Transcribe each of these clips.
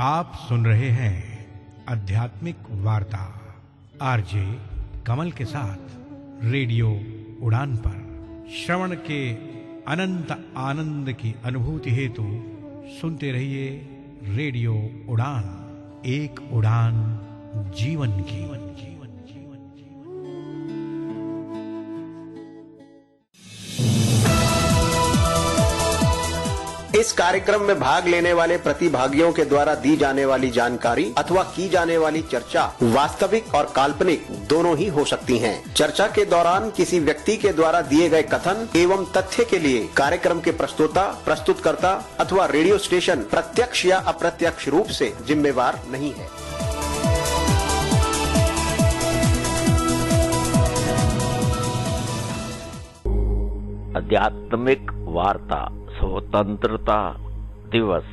आप सुन रहे हैं आध्यात्मिक वार्ता आरजे कमल के साथ रेडियो उड़ान पर। श्रवण के अनंत आनंद की अनुभूति हेतु सुनते रहिए रेडियो उड़ान, एक उड़ान जीवन की। इस कार्यक्रम में भाग लेने वाले प्रतिभागियों के द्वारा दी जाने वाली जानकारी अथवा की जाने वाली चर्चा वास्तविक और काल्पनिक दोनों ही हो सकती हैं। चर्चा के दौरान किसी व्यक्ति के द्वारा दिए गए कथन एवं तथ्य के लिए कार्यक्रम के प्रस्तोता, प्रस्तुतकर्ता अथवा रेडियो स्टेशन प्रत्यक्ष या अप्रत्यक्ष रूप से जिम्मेवार नहीं है। आध्यात्मिक वार्ता स्वतंत्रता दिवस,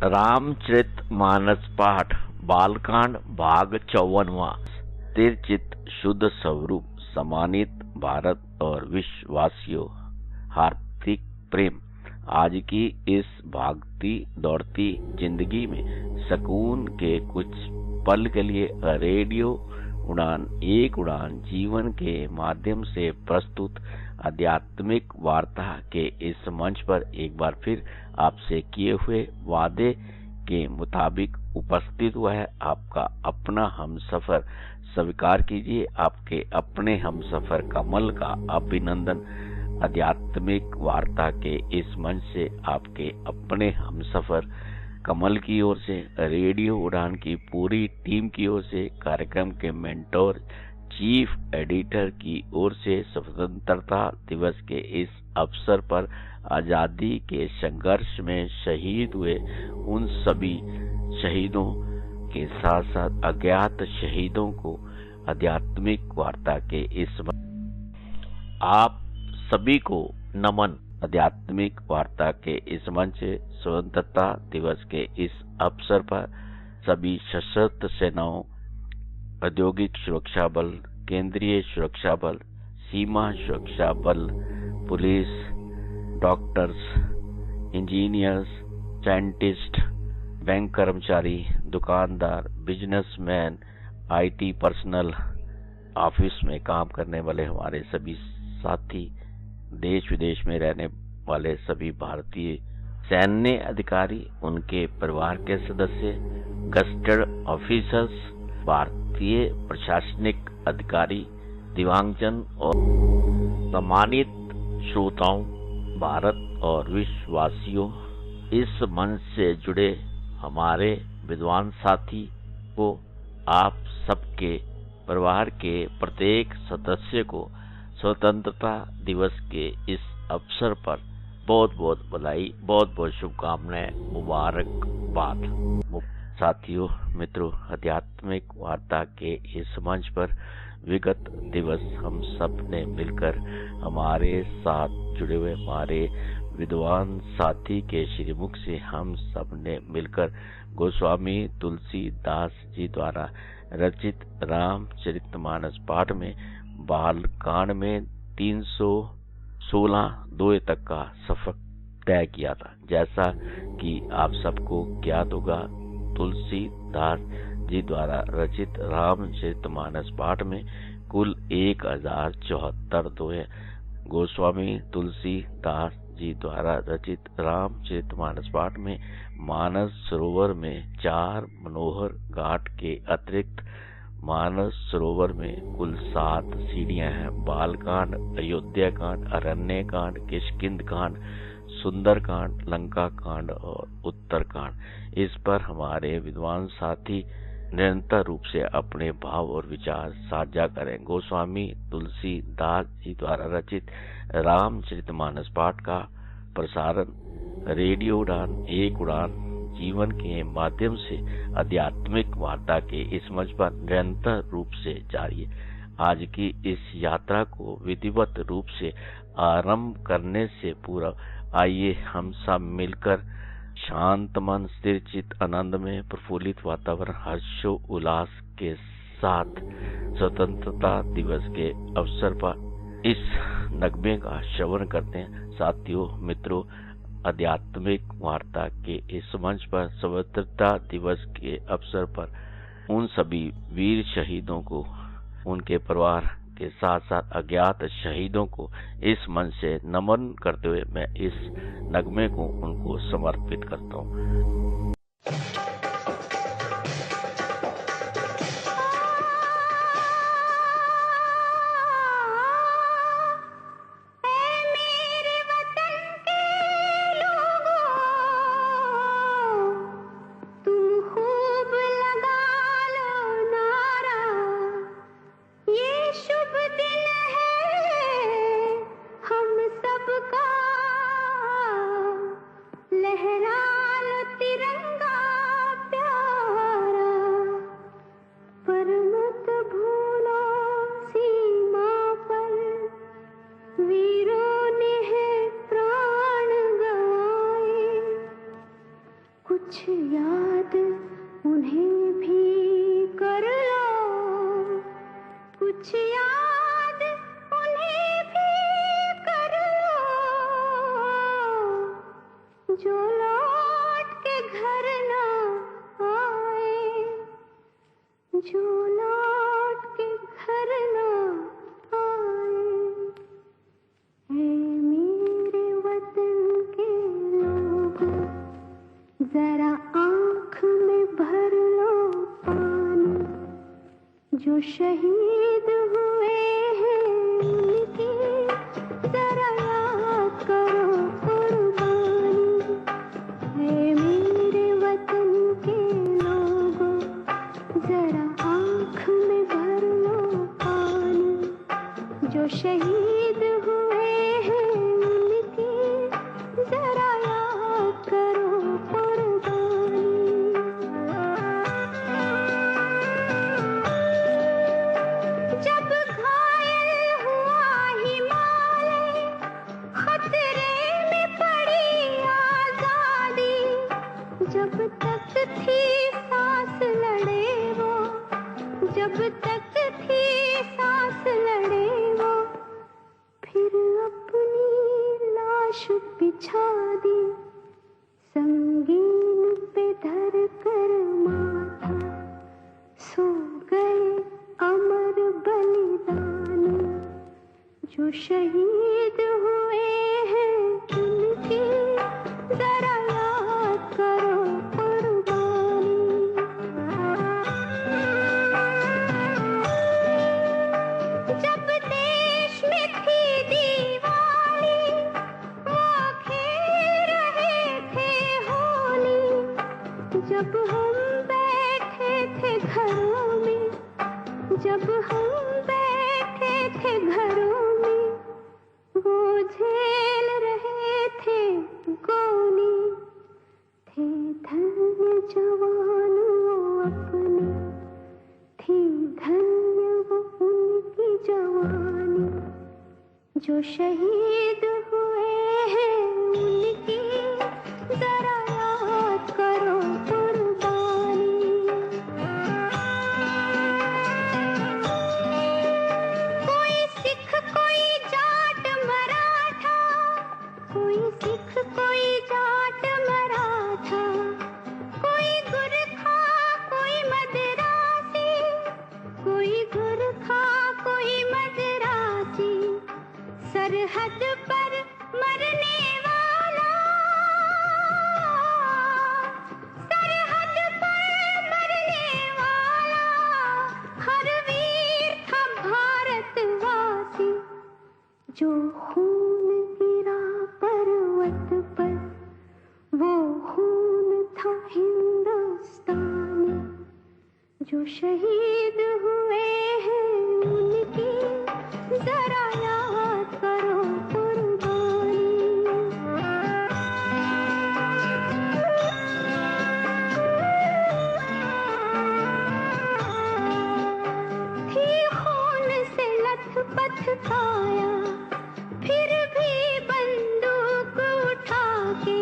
रामचरितमानस पाठ, बालकांड भाग 54वां। स्थिर चित्त शुद्ध स्वरूप सम्मानित भारत और विश्ववासियों, हार्दिक प्रेम। आज की इस भागती दौड़ती जिंदगी में सुकून के कुछ पल के लिए रेडियो उड़ान, एक उड़ान जीवन के माध्यम से प्रस्तुत आध्यात्मिक वार्ता के इस मंच पर एक बार फिर आपसे किए हुए वादे के मुताबिक उपस्थित हुआ है आपका अपना हमसफर। स्वीकार कीजिए आपके अपने हमसफर कमल का अभिनंदन। आध्यात्मिक वार्ता के इस मंच से आपके अपने हमसफर कमल की ओर से, रेडियो उड़ान की पूरी टीम की ओर से, कार्यक्रम के मेंटोर चीफ एडिटर की ओर से स्वतंत्रता दिवस के इस अवसर पर आजादी के संघर्ष में शहीद हुए उन सभी शहीदों के साथ साथ अज्ञात शहीदों को आध्यात्मिक वार्ता के इस आप सभी को नमन। आध्यात्मिक वार्ता के इस मंच स्वतंत्रता दिवस के इस अवसर पर सभी सशस्त्र सेनाओं, औद्योगिक सुरक्षा बल, केंद्रीय सुरक्षा बल, सीमा सुरक्षा बल, police, doctors, engineers, scientist, bank कर्मचारी, दुकानदार, बिजनेसमैन, आईटी पर्सनल, ऑफिस में काम करने वाले हमारे सभी साथी, देश विदेश में रहने वाले सभी भारतीय सैन्य अधिकारी, उनके परिवार के सदस्य, गस्टेड ऑफिसर्स, भारतीय प्रशासनिक अधिकारी, दिव्यांगजन और सम्मानित श्रोताओं, भारत और विश्ववासियों, इस मंच से जुड़े हमारे विद्वान साथी को, आप सबके परिवार के प्रत्येक सदस्य को स्वतंत्रता दिवस के इस अवसर पर बहुत बहुत बधाई, बहुत बहुत शुभकामनाएं, मुबारकबाद। साथियों, मित्रों, आध्यात्मिक वार्ता के इस मंच पर विगत दिवस हम सब ने मिलकर हमारे साथ जुड़े हुए हमारे विद्वान साथी के श्रीमुख से हम सब ने मिलकर गोस्वामी तुलसीदास जी द्वारा रचित रामचरितमानस पाठ में बालकांड में 316 तक का सफर तय किया था। जैसा कि आप सबको ज्ञात होगा, तुलसीदास जी द्वारा रचित रामचरितमानस पाठ में कुल 1074 दोहे। गोस्वामी तुलसीदास जी द्वारा रचित रामचरितमानस पाठ में मानस सरोवर में 4 मनोहर घाट के अतिरिक्त मानस सरोवर में कुल 7 सीढ़ियां हैं। बालकांड, अयोध्या कांड, अरण्य कांड, किष्किंध कांड, सुंदर कांड, लंका कांड और उत्तर कांड। इस पर हमारे विद्वान साथी निरंतर रूप से अपने भाव और विचार साझा करें। गोस्वामी तुलसीदास जी द्वारा रचित रामचरितमानस पाठ का प्रसारण रेडियो उड़ान, एक उड़ान जीवन के माध्यम से आध्यात्मिक वार्ता के इस मंच पर निरंतर रूप से जारी है। आज की इस यात्रा को विधिवत रूप से आरंभ करने से पूर्व आइए हम सब मिलकर शांत मन, स्थिर चित्त, आनंद में प्रफुल्लित वातावरण, हर्षो उल्लास के साथ स्वतंत्रता दिवस के अवसर पर इस नगमे का श्रवण करते हैं। साथियों, मित्रों, आध्यात्मिक वार्ता के इस मंच पर स्वतंत्रता दिवस के अवसर पर उन सभी वीर शहीदों को, उनके परिवार के साथ साथ अज्ञात शहीदों को इस मंच से नमन करते हुए मैं इस नगमे को उनको समर्पित करता हूँ। जो शहीद हुए हैं उनकी जरा याद करो कुर्बानी। कोई सिख कोई जाट मराठा, कोई सिख कोई जाट मराठा, कोई गुरखा कोई मदरासी, कोई गुरखा कोई मदरासी, सरहद पर मरने वाला, सरहद पर मरने वाला, हर वीर था भारतवासी। जो खून गिरा पर्वत पर वो खून था हिंदुस्तानी। जो शहीद हुए हैं उनकी जरा याद करो कुर्बानी। थी खून से लथपथ काया, फिर भी बंदूक उठा के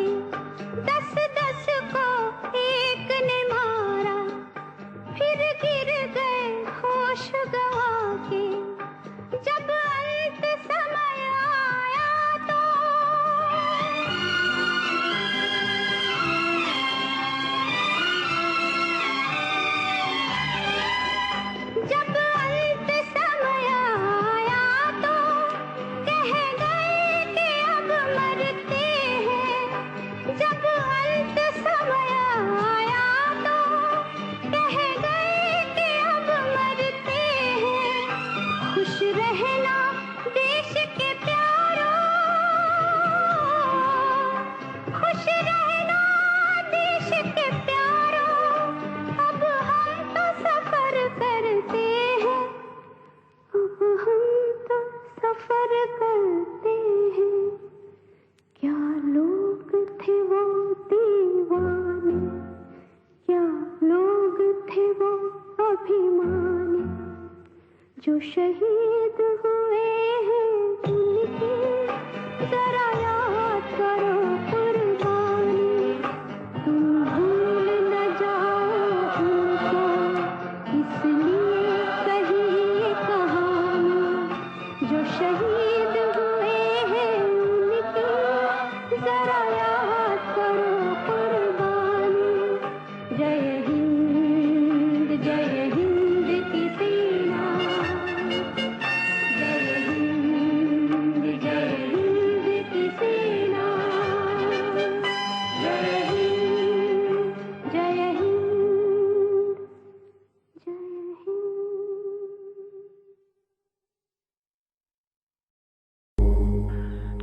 10-10 को एक ने मारा, फिर गिर गए हो जो शहीद हुए हैं उनकी जरा याद करो कुर्बानी, तुम भूल न जाओ उनको, इसलिए कही ये कहानी। जो शहीद हुए हैं उनकी जरा याद करो कुर्बानी। जय हिंद की सेना, जय हिंद की सेना, जय हिंद, जय हिंद, जय हिंद।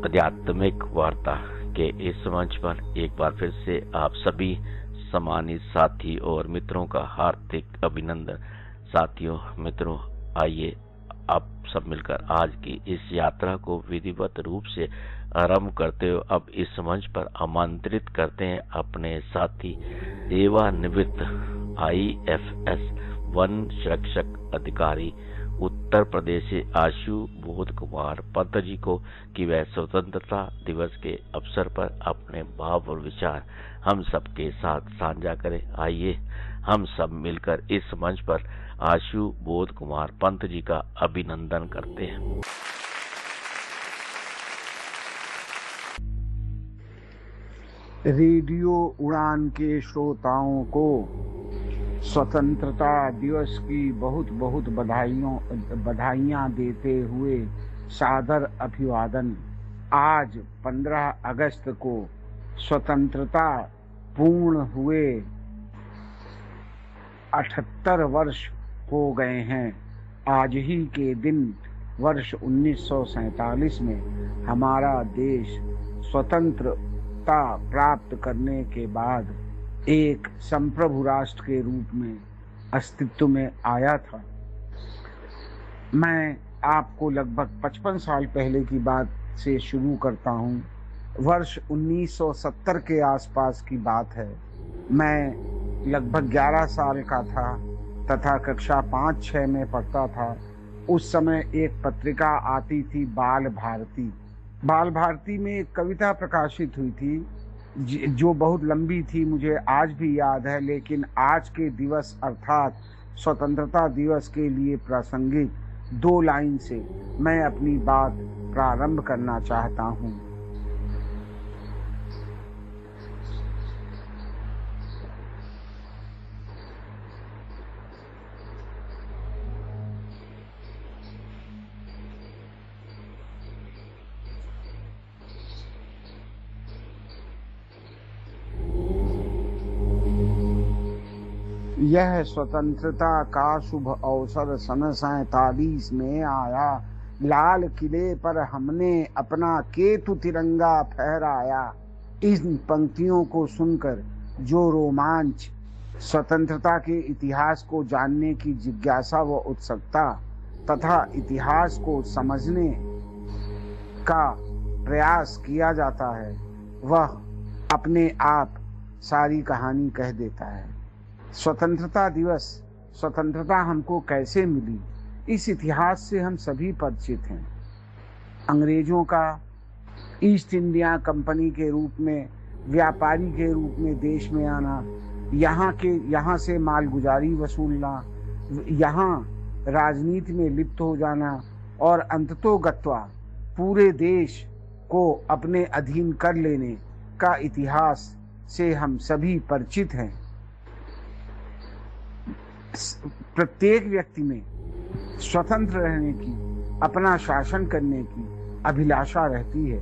आध्यात्मिक वार्ता के इस मंच पर एक बार फिर से आप सभी सम्मानित साथी और मित्रों का हार्दिक अभिनंदन। साथियों, मित्रों, आइए आप सब मिलकर आज की इस यात्रा को विधिवत रूप से आरंभ करते हुए अब इस मंच पर आमंत्रित करते हैं अपने साथी सेवानिवृत्त IFS वन संरक्षक अधिकारी उत्तर प्रदेश से आशु बोध कुमार पंत जी को कि वह स्वतंत्रता दिवस के अवसर पर अपने भाव और विचार हम सबके साथ साझा करें। आइए हम सब मिलकर इस मंच पर आशु बोध कुमार पंत जी का अभिनंदन करते हैं। रेडियो उड़ान के श्रोताओं को स्वतंत्रता दिवस की बहुत बहुत बधाइयाँ देते हुए सादर अभिवादन। आज 15 अगस्त को स्वतंत्रता पूर्ण हुए 78 वर्ष हो गए हैं। आज ही के दिन वर्ष 1947 में हमारा देश स्वतंत्रता प्राप्त करने के बाद एक संप्रभु राष्ट्र के रूप में अस्तित्व में आया था। मैं आपको लगभग 55 साल पहले की बात से शुरू करता हूँ। वर्ष 1970 के आसपास की बात है। मैं लगभग 11 साल का था तथा कक्षा 5-6 में पढ़ता था। उस समय एक पत्रिका आती थी बाल भारती। बाल भारती में एक कविता प्रकाशित हुई थी जो बहुत लंबी थी, मुझे आज भी याद है, लेकिन आज के दिवस अर्थात स्वतंत्रता दिवस के लिए प्रासंगिक 2 लाइन से मैं अपनी बात प्रारंभ करना चाहता हूँ। यह स्वतंत्रता का शुभ अवसर सन 47 में आया। लाल किले पर हमने अपना केतु तिरंगा फहराया। इन पंक्तियों को सुनकर जो रोमांच, स्वतंत्रता के इतिहास को जानने की जिज्ञासा व उत्सुकता तथा इतिहास को समझने का प्रयास किया जाता है, वह अपने आप सारी कहानी कह देता है। स्वतंत्रता दिवस, स्वतंत्रता हमको कैसे मिली, इस इतिहास से हम सभी परिचित हैं। अंग्रेजों का ईस्ट इंडिया कंपनी के रूप में, व्यापारी के रूप में देश में आना, यहाँ से मालगुजारी वसूलना, यहाँ राजनीति में लिप्त हो जाना और अंततोगत्वा पूरे देश को अपने अधीन कर लेने का इतिहास से हम सभी परिचित हैं। प्रत्येक व्यक्ति में स्वतंत्र रहने की, अपना शासन करने की अभिलाषा रहती है।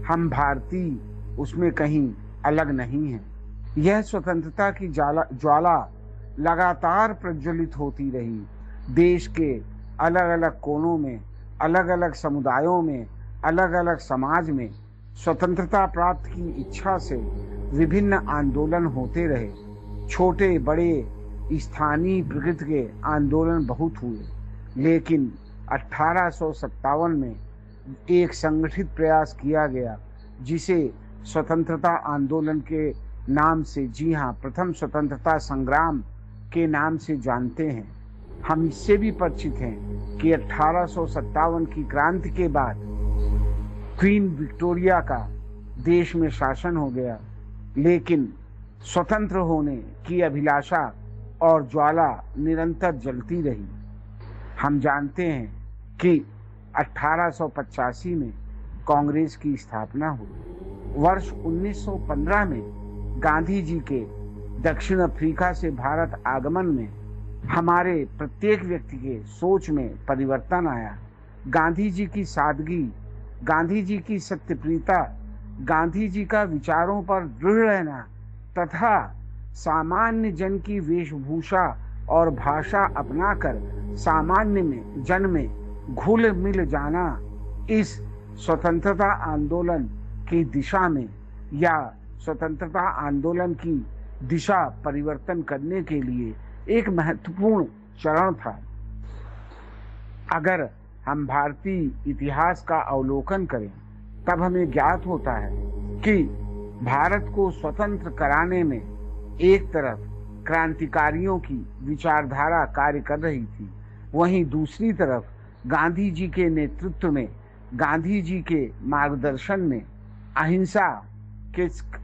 हम भारतीय उसमें कहीं अलग नहीं हैं। यह स्वतंत्रता की ज्वाला लगातार प्रज्वलित होती रही। देश के अलग अलग कोनों में, अलग अलग समुदायों में, अलग अलग समाज में स्वतंत्रता प्राप्त की इच्छा से विभिन्न आंदोलन होते रहे। छोटे बड़े स्थानीय प्रकृति के आंदोलन बहुत हुए, लेकिन 1857 में एक संगठित प्रयास किया गया जिसे स्वतंत्रता आंदोलन के नाम से, जी हाँ, प्रथम स्वतंत्रता संग्राम के नाम से जानते हैं। हम इससे भी परिचित हैं कि 1857 की क्रांति के बाद क्वीन विक्टोरिया का देश में शासन हो गया, लेकिन स्वतंत्र होने की अभिलाषा और ज्वाला निरंतर जलती रही। हम जानते हैं कि 1885 में कांग्रेस की स्थापना हुई। वर्ष 1915 में गांधी जी के दक्षिण अफ्रीका से भारत आगमन में हमारे प्रत्येक व्यक्ति के सोच में परिवर्तन आया। गांधी जी की सादगी, गांधी जी की सत्यप्रियता, गांधी जी का विचारों पर दृढ़ रहना तथा सामान्य जन की वेशभूषा और भाषा अपनाकर सामान्य में जन में घुल मिल जाना इस स्वतंत्रता आंदोलन की दिशा में या स्वतंत्रता आंदोलन की दिशा परिवर्तन करने के लिए एक महत्वपूर्ण चरण था। अगर हम भारतीय इतिहास का अवलोकन करें तब हमें ज्ञात होता है कि भारत को स्वतंत्र कराने में एक तरफ क्रांतिकारियों की विचारधारा कार्य कर रही थी, वहीं दूसरी तरफ गांधी जी के नेतृत्व में, गांधी जी के मार्गदर्शन में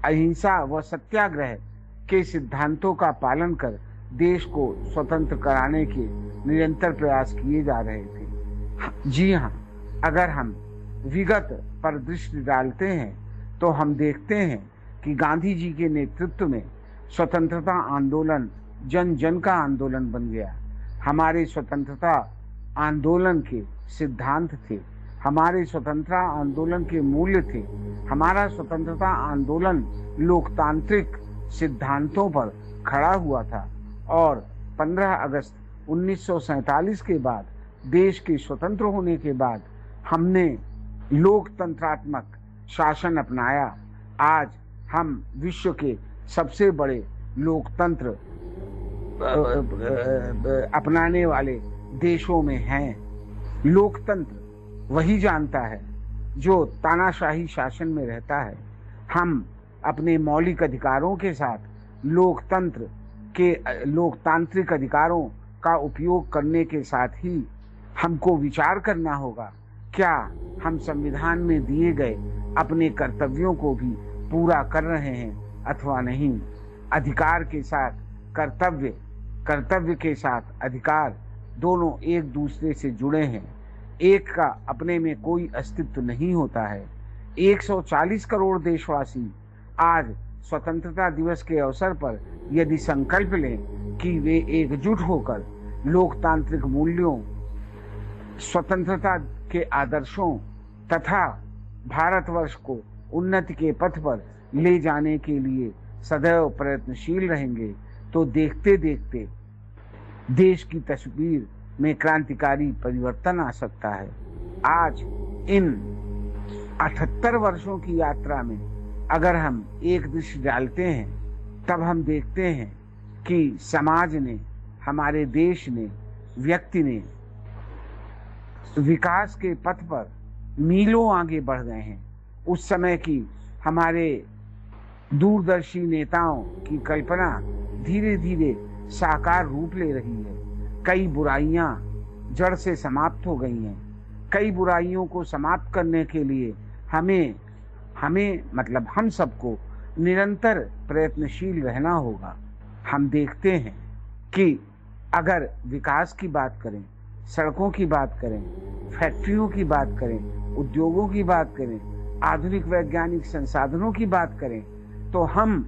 अहिंसा व सत्याग्रह के सिद्धांतों का पालन कर देश को स्वतंत्र कराने के निरंतर प्रयास किए जा रहे थे। जी हाँ, अगर हम विगत पर दृष्टि डालते हैं तो हम देखते हैं कि गांधी जी के नेतृत्व में स्वतंत्रता आंदोलन जन जन का आंदोलन बन गया। हमारे स्वतंत्रता आंदोलन के सिद्धांत थे, हमारे स्वतंत्रता आंदोलन के मूल्य थे। हमारा स्वतंत्रता आंदोलन लोकतांत्रिक सिद्धांतों पर खड़ा हुआ था और 15 अगस्त 1947 के बाद, देश के स्वतंत्र होने के बाद हमने लोकतंत्रात्मक शासन अपनाया। आज हम विश्व के सबसे बड़े लोकतंत्र अपनाने वाले देशों में हैं। लोकतंत्र वही जानता है जो तानाशाही शासन में रहता है। हम अपने मौलिक अधिकारों के साथ लोकतांत्रिक अधिकारों का उपयोग करने के साथ ही हमको विचार करना होगा, क्या हम संविधान में दिए गए अपने कर्तव्यों को भी पूरा कर रहे हैं अथवा नहीं। अधिकार के साथ कर्तव्य, कर्तव्य के साथ अधिकार दोनों एक दूसरे से जुड़े हैं। एक का अपने में कोई अस्तित्व नहीं होता है। 140 करोड़ देशवासी आज स्वतंत्रता दिवस के अवसर पर यदि संकल्प लें कि वे एकजुट होकर लोकतांत्रिक मूल्यों, स्वतंत्रता के आदर्शों तथा भारतवर्ष को उन्नति के पथ पर ले जाने के लिए सदैव प्रयत्नशील रहेंगे, तो देखते देखते देश की तस्वीर में क्रांतिकारी परिवर्तन आ सकता है। आज इन 78 वर्षों की यात्रा में अगर हम एक दृष्टि डालते हैं तब हम देखते हैं कि समाज ने, हमारे देश ने, व्यक्ति ने विकास के पथ पर मीलों आगे बढ़ गए हैं। उस समय की हमारे दूरदर्शी नेताओं की कल्पना धीरे धीरे साकार रूप ले रही है। कई बुराइयां जड़ से समाप्त हो गई हैं। कई बुराइयों को समाप्त करने के लिए हमें मतलब हम सबको निरंतर प्रयत्नशील रहना होगा। हम देखते हैं कि अगर विकास की बात करें, सड़कों की बात करें, फैक्ट्रियों की बात करें, उद्योगों की बात करें, आधुनिक वैज्ञानिक संसाधनों की बात करें, तो हम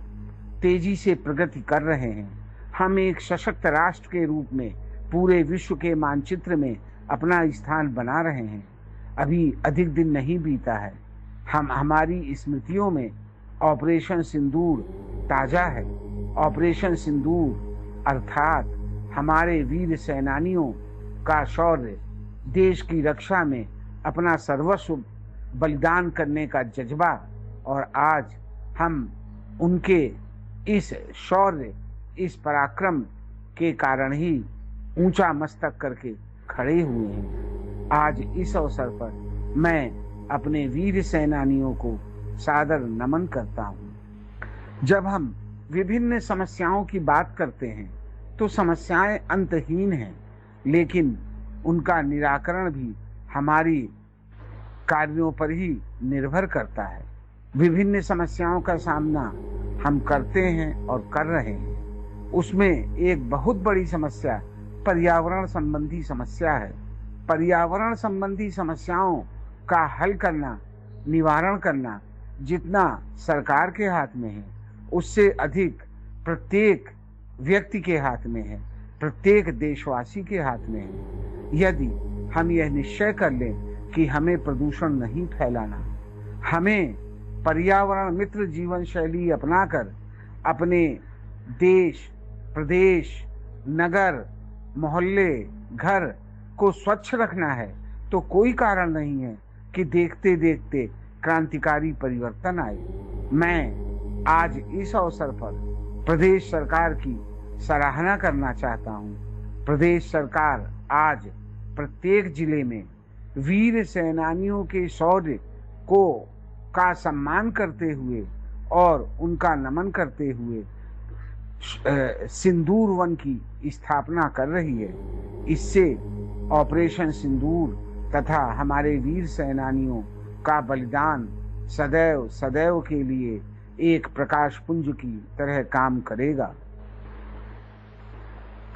तेजी से प्रगति कर रहे हैं। हम एक सशक्त राष्ट्र के रूप में पूरे विश्व के मानचित्र में अपना स्थान बना रहे हैं। अभी अधिक दिन नहीं बीता है, हमारी स्मृतियों में ऑपरेशन सिंदूर ताजा है। ऑपरेशन सिंदूर अर्थात हमारे वीर सेनानियों का शौर्य, देश की रक्षा में अपना सर्वस्व बलिदान करने का जज्बा, और आज हम उनके इस शौर्य, इस पराक्रम के कारण ही ऊंचा मस्तक करके खड़े हुए हैं। आज इस अवसर पर मैं अपने वीर सेनानियों को सादर नमन करता हूँ। जब हम विभिन्न समस्याओं की बात करते हैं तो समस्याएं अंतहीन हैं, लेकिन उनका निराकरण भी हमारी कार्यों पर ही निर्भर करता है। विभिन्न समस्याओं का सामना हम करते हैं और कर रहे हैं। उसमें एक बहुत बड़ी समस्या पर्यावरण संबंधी समस्या है। पर्यावरण संबंधी समस्याओं का हल करना, निवारण करना जितना सरकार के हाथ में है, उससे अधिक प्रत्येक व्यक्ति के हाथ में है, प्रत्येक देशवासी के हाथ में है। यदि हम यह निश्चय कर लें कि हमें प्रदूषण नहीं फैलाना, हमें पर्यावरण मित्र जीवन शैली अपनाकर अपने देश, प्रदेश, नगर, मोहल्ले, घर को स्वच्छ रखना है, तो कोई कारण नहीं है कि देखते देखते क्रांतिकारी परिवर्तन आए। मैं आज इस अवसर पर प्रदेश सरकार की सराहना करना चाहता हूँ। प्रदेश सरकार आज प्रत्येक जिले में वीर सेनानियों के शौर्य का सम्मान करते हुए और उनका नमन करते हुए सिंदूर वन की स्थापना कर रही है। इससे ऑपरेशन सिंदूर तथा हमारे वीर सेनानियों का बलिदान सदैव सदैव के लिए एक प्रकाश पुंज की तरह काम करेगा।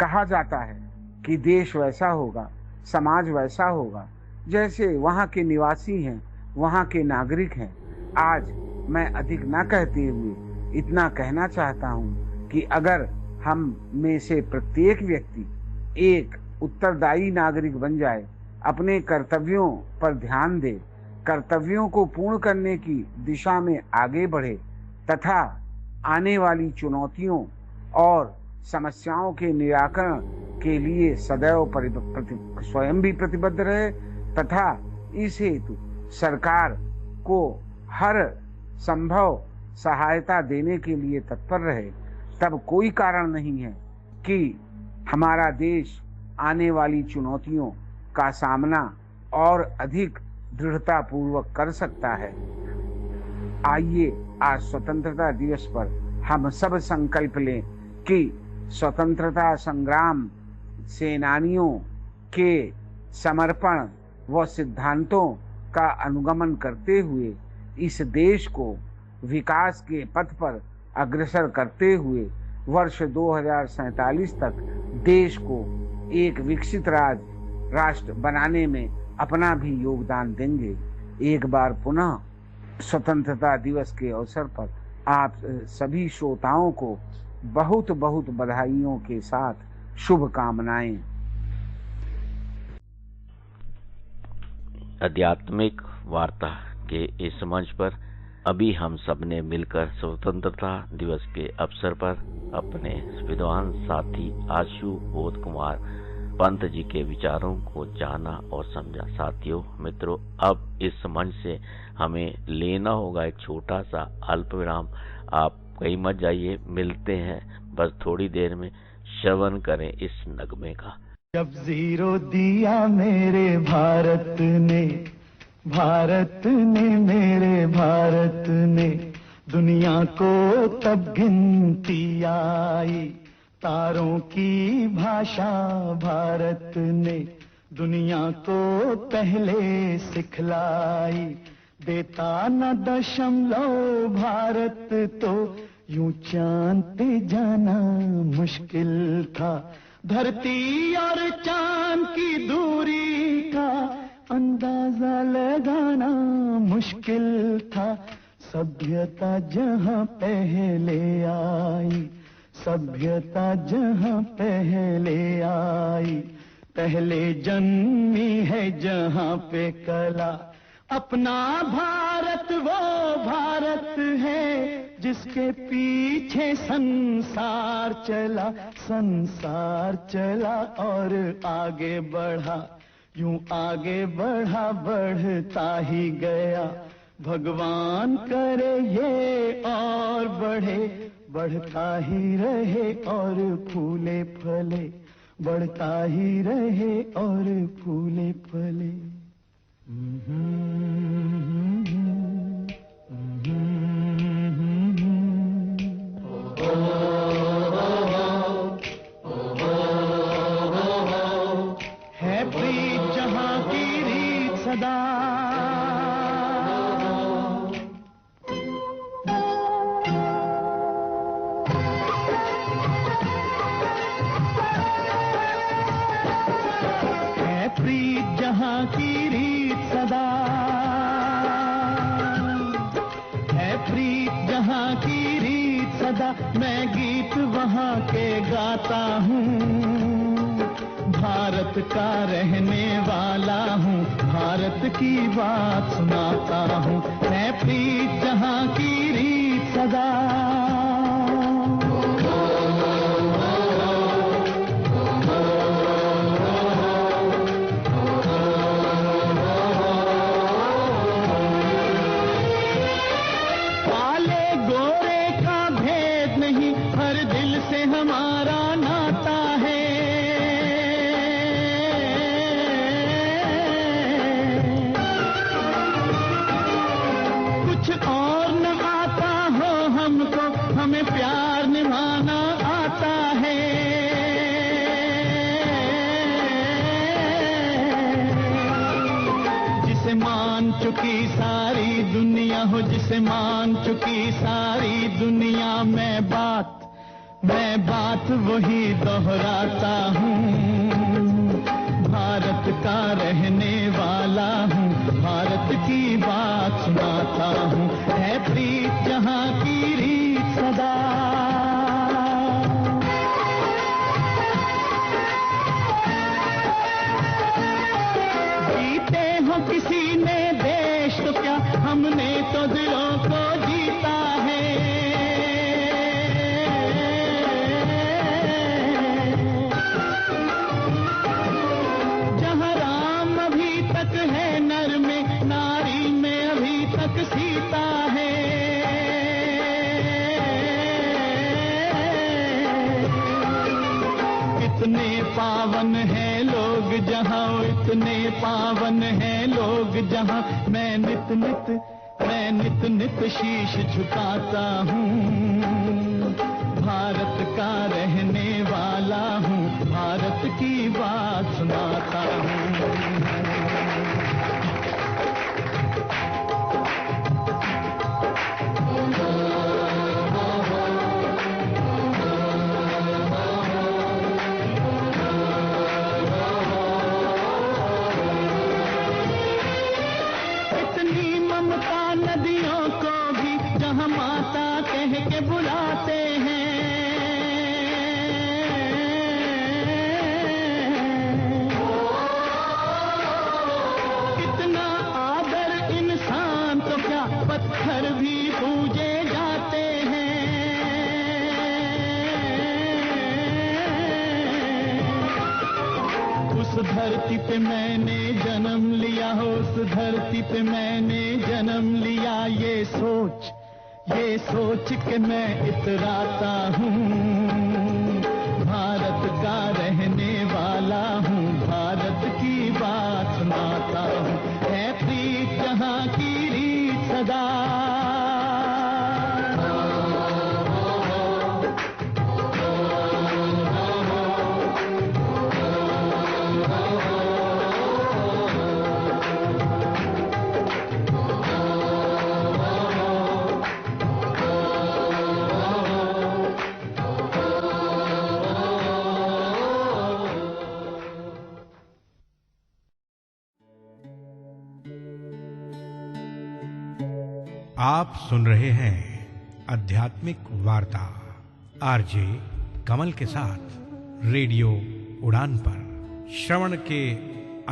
कहा जाता है कि देश वैसा होगा, समाज वैसा होगा जैसे वहाँ के निवासी हैं, वहाँ के नागरिक हैं। आज मैं अधिक न कहते हुए इतना कहना चाहता हूँ कि अगर हम में से प्रत्येक व्यक्ति एक उत्तरदायी नागरिक बन जाए, अपने कर्तव्यों पर ध्यान दे, कर्तव्यों को पूर्ण करने की दिशा में आगे बढ़े तथा आने वाली चुनौतियों और समस्याओं के निराकरण के लिए सदैव स्वयं भी प्रतिबद्ध रहे तथा इस हेतु सरकार को हर संभव सहायता देने के लिए तत्पर रहे, तब कोई कारण नहीं है कि हमारा देश आने वाली चुनौतियों का सामना और अधिक दृढ़ता पूर्वक कर सकता है। आइए आज स्वतंत्रता दिवस पर हम सब संकल्प लें कि स्वतंत्रता संग्राम सेनानियों के समर्पण व सिद्धांतों का अनुगमन करते हुए इस देश को विकास के पथ पर अग्रसर करते हुए वर्ष 2047 तक देश को एक विकसित राष्ट्र बनाने में अपना भी योगदान देंगे। एक बार पुनः स्वतंत्रता दिवस के अवसर पर आप सभी श्रोताओं को बहुत बहुत बधाइयों के साथ शुभकामनाएं। आध्यात्मिक वार्ता के इस मंच पर अभी हम सब ने मिलकर स्वतंत्रता दिवस के अवसर पर अपने विद्वान साथी आशु बोध कुमार पंत जी के विचारों को जाना और समझा। साथियों, मित्रों, अब इस मंच से हमें लेना होगा एक छोटा सा अल्प विराम। आप कहीं मत जाइए, मिलते हैं बस थोड़ी देर में। श्रवण करें इस नगमे का। जब जीरो दिया मेरे भारत ने मेरे भारत ने दुनिया को तब गिनती आई। तारों की भाषा भारत ने दुनिया को पहले सिखलाई। देता न दशमलव भारत तो यूं चांद पे जाना मुश्किल था। धरती और चांद की दूरी का अंदाजा लगाना मुश्किल था। सभ्यता जहां पहले आई, सभ्यता जहां पहले आई, पहले जन्मी है जहां पे कला। अपना भारत वो भारत है जिसके पीछे संसार चला, संसार चला और आगे बढ़ा। यूं आगे बढ़ा, बढ़ता ही गया। भगवान करे ये और बढ़े, बढ़ता ही रहे और फूले फले, बढ़ता ही रहे और फूले फले। प्रीत जहाँ की रीत सदा मैं गीत वहाँ के गाता हूँ। भारत का रहने वाला हूँ, भारत की बात सुनाता हूँ। मैं प्रीत जहाँ की रीत सदा। चुकी सारी दुनिया हो, जिसे मान चुकी सारी दुनिया, मैं बात वही दोहराता हूँ। भारत का रहने वाला हूँ, भारत की बात सुनाता हूँ। है प्रीत जहाँ की रीत सदा। जीते हो किसी ने देश तो क्या, हमने तो दिलों को जीता है। जहाँ राम अभी तक है नर में, नारी में अभी तक सीता है। इतने पावन है लोग जहाँ, इतने पावन है लोग जहाँ, मैं नित नित शीश झुकाता हूँ। भारत का रहने वाला हूँ, भारत की बात सुनाता हूँ। नदियों को भी जहाँ माता कह के बुलाते हैं। कितना आदर इंसान तो क्या, पत्थर भी पूजे जाते हैं। उस धरती पे मैंने जन्म लिया हो, उस धरती पे मैंने जन्म लिया, ये सोच के मैं इतराता हूँ। भारत का रहने वाला हूँ, भारत की बात सुनाता हूँ। है प्रीत जहाँ की रीत सदा। आप सुन रहे हैं आध्यात्मिक वार्ता आरजे कमल के साथ रेडियो उड़ान पर। श्रवण के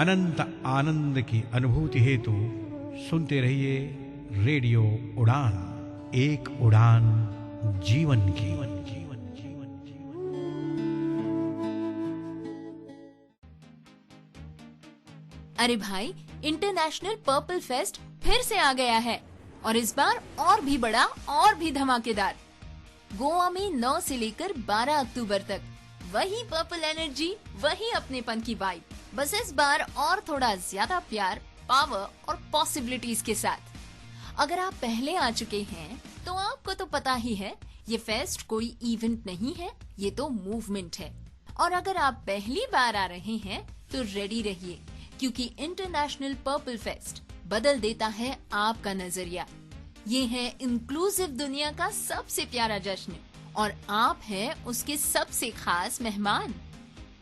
अनंत आनंद की अनुभूति हेतु सुनते रहिए रेडियो उड़ान, एक उड़ान जीवन की। अरे भाई, इंटरनेशनल पर्पल फेस्ट फिर से आ गया है और इस बार और भी बड़ा और भी धमाकेदार। गोवा में 9 से लेकर 12 अक्टूबर तक वही पर्पल एनर्जी, वही अपनेपन की वाइब, बस इस बार और थोड़ा ज्यादा प्यार, पावर और पॉसिबिलिटीज के साथ। अगर आप पहले आ चुके हैं तो आपको तो पता ही है, ये फेस्ट कोई इवेंट नहीं है, ये तो मूवमेंट है। और अगर आप पहली बार आ रहे हैं तो रेडी रहिए, क्योंकि इंटरनेशनल पर्पल फेस्ट बदल देता है आपका नजरिया। ये है इंक्लूसिव दुनिया का सबसे प्यारा जश्न और आप हैं उसके सबसे खास मेहमान।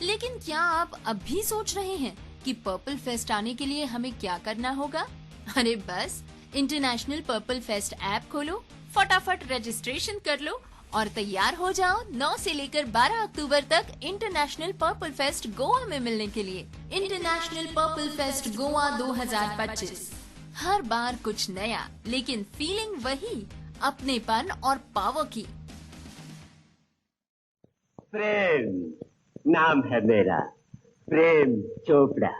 लेकिन क्या आप अब भी सोच रहे हैं कि पर्पल फेस्ट आने के लिए हमें क्या करना होगा? अरे बस इंटरनेशनल पर्पल फेस्ट ऐप खोलो, फटाफट रजिस्ट्रेशन कर लो और तैयार हो जाओ 9 से लेकर 12 अक्टूबर तक इंटरनेशनल पर्पल फेस्ट गोवा में मिलने के लिए। International purple fest Goa 2025। हर बार कुछ नया, लेकिन फीलिंग वही, अपनेपन और पावर की। प्रेम नाम है मेरा, प्रेम चोपड़ा।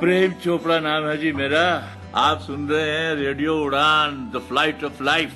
प्रेम चोपड़ा नाम है जी मेरा। आप सुन रहे हैं रेडियो उड़ान, द फ्लाइट ऑफ लाइफ।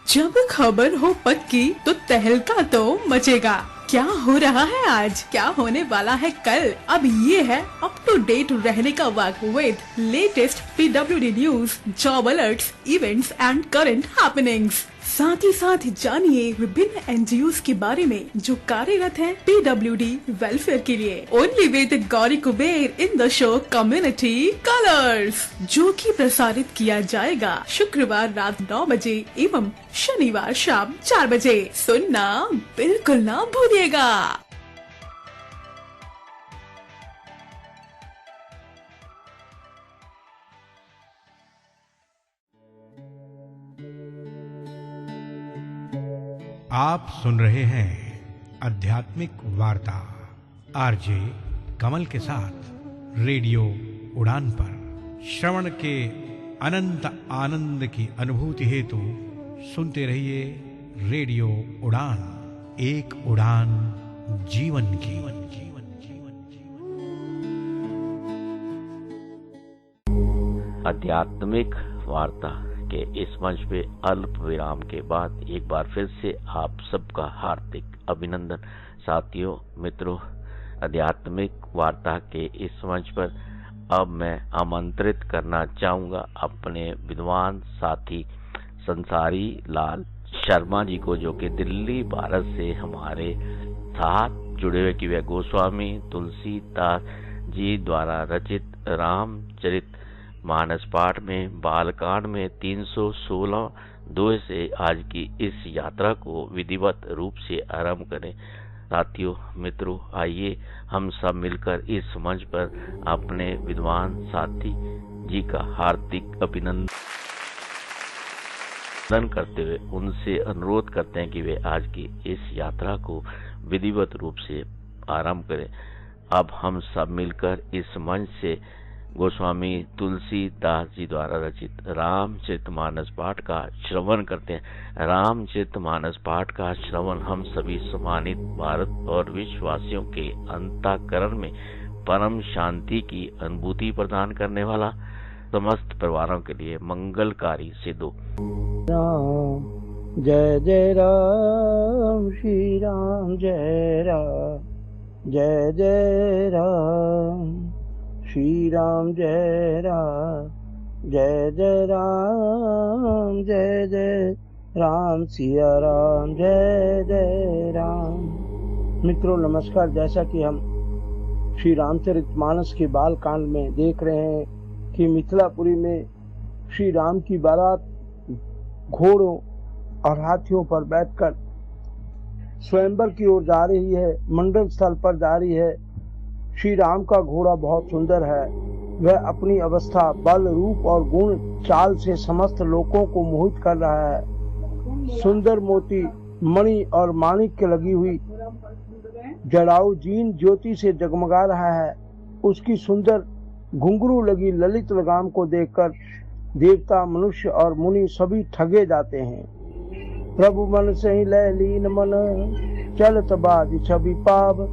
जब खबर हो पक्की तो तहलका तो मचेगा। क्या हो रहा है आज, क्या होने वाला है कल, अब ये है अप टू डेट रहने का वक्त with latest PWD news, job alerts, events and current happenings. साथ ही साथ जानिए विभिन्न NGOs के बारे में जो कार्यरत हैं PWD वेलफेयर के लिए। Only with Gauri Kuber in the show community colours, जो कि प्रसारित किया जाएगा शुक्रवार रात 9 बजे एवं शनिवार शाम 4 बजे। सुनना बिल्कुल ना भूलिएगा। आप सुन रहे हैं आध्यात्मिक वार्ता आरजे कमल के साथ रेडियो उड़ान पर। श्रवण के अनंत आनंद की अनुभूति हेतु सुनते रहिए रेडियो उड़ान, एक उड़ान जीवन की। आध्यात्मिक वार्ता के इस मंच पे अल्प विराम के बाद एक बार फिर से आप सबका हार्दिक अभिनंदन। साथियों, मित्रों, आध्यात्मिक वार्ता के इस मंच पर अब मैं आमंत्रित करना चाहूंगा अपने विद्वान साथी संसारी लाल शर्मा जी को, जो कि दिल्ली भारत से हमारे साथ जुड़े हुए कि वे गोस्वामी तुलसीदास जी द्वारा रचित रामचरित मानस पाठ में बालकांड में 316 से आज की इस यात्रा को विधिवत रूप से आरंभ करें। साथियों, मित्रों, आइए हम सब मिलकर इस मंच पर अपने विद्वान साथी जी का हार्दिक अभिनंदन करते हुए उनसे अनुरोध करते हैं कि वे आज की इस यात्रा को विधिवत रूप से आरंभ करें। अब हम सब मिलकर इस मंच से गोस्वामी तुलसीदास जी द्वारा रचित रामचरितमानस पाठ का श्रवण करते हैं। रामचरितमानस पाठ का श्रवण हम सभी सम्मानित भारत और विश्ववासियों के अंतःकरण में परम शांति की अनुभूति प्रदान करने वाला, समस्त परिवारों के लिए मंगलकारी सिद्ध हो। राम जय जय राम, श्री राम जय राम, जय जय राम, श्री राम जय राम, जय जय राम, जय जय राम, सिया राम जय जय राम। मित्रों नमस्कार। जैसा कि हम श्री रामचरितमानस के बाल कांड में देख रहे हैं कि मिथिलापुरी में श्री राम की बारात घोड़ों और हाथियों पर बैठकर स्वयंवर की ओर जा रही है, मंडल स्थल पर जा रही है। श्री राम का घोड़ा बहुत सुंदर है। वह अपनी अवस्था, बल, रूप और गुण चाल से समस्त लोगों को मोहित कर रहा है। सुंदर मोती, मणि और माणिक्य लगी हुई जड़ाऊ जीन ज्योति से जगमगा रहा है। उसकी सुंदर घुंघरू लगी ललित लगाम को देखकर देवता, मनुष्य और मुनि सभी ठगे जाते हैं। प्रभु मन से ही लय लीन मन, चलत बाज छवि पाव,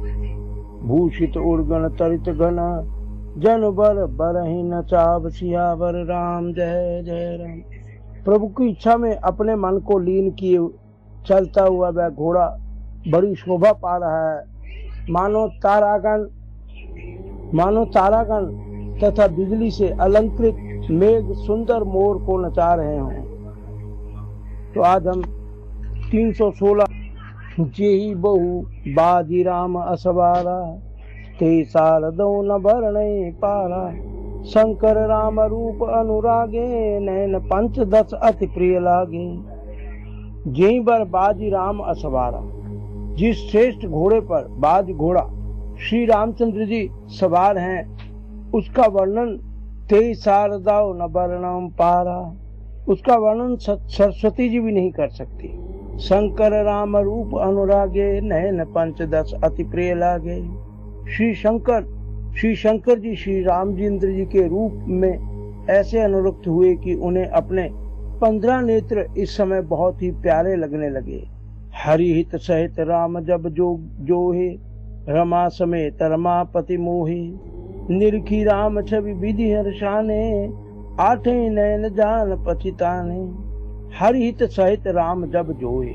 भूषित उर्गन तरित घन, जन बर बरहि नचाव, सियावर राम जय जय राम। प्रभु की इच्छा में अपने मन को लीन किए चलता हुआ वह घोड़ा बड़ी शोभा पा रहा है। मानो तारागण तथा बिजली से अलंकृत मेघ सुंदर मोर को नचा रहे हों। तो आज हम 316 जेहि बहु बाजी राम असवारा, ते सारदो न भरणे पारा, शंकर राम रूप अनुरागे, नैन पंचदश अति प्रिय लागे। जेहि बर बाजी राम असवारा, जिस श्रेष्ठ घोड़े पर बाज घोड़ा श्री रामचंद्र जी सवार हैं, उसका वर्णन ते शारदाओ न वर्णम पारा, उसका वर्णन सरस्वती जी भी नहीं कर सकती। शंकर राम रूप अनुरागे, नयन पंचदश अति प्रिय लागे। श्री शंकर जी श्री रामचंद्र जी के रूप में ऐसे अनुरक्त हुए कि उन्हें अपने 15 नेत्र इस समय बहुत ही प्यारे लगने लगे। हरि हित सहित राम जब जोहे, रमा समेत रमापति मोहे। निरखी राम छवि विधि हर्षाने, आठे नयन जान पछिताने। हरि हित सहित राम जब जोहे,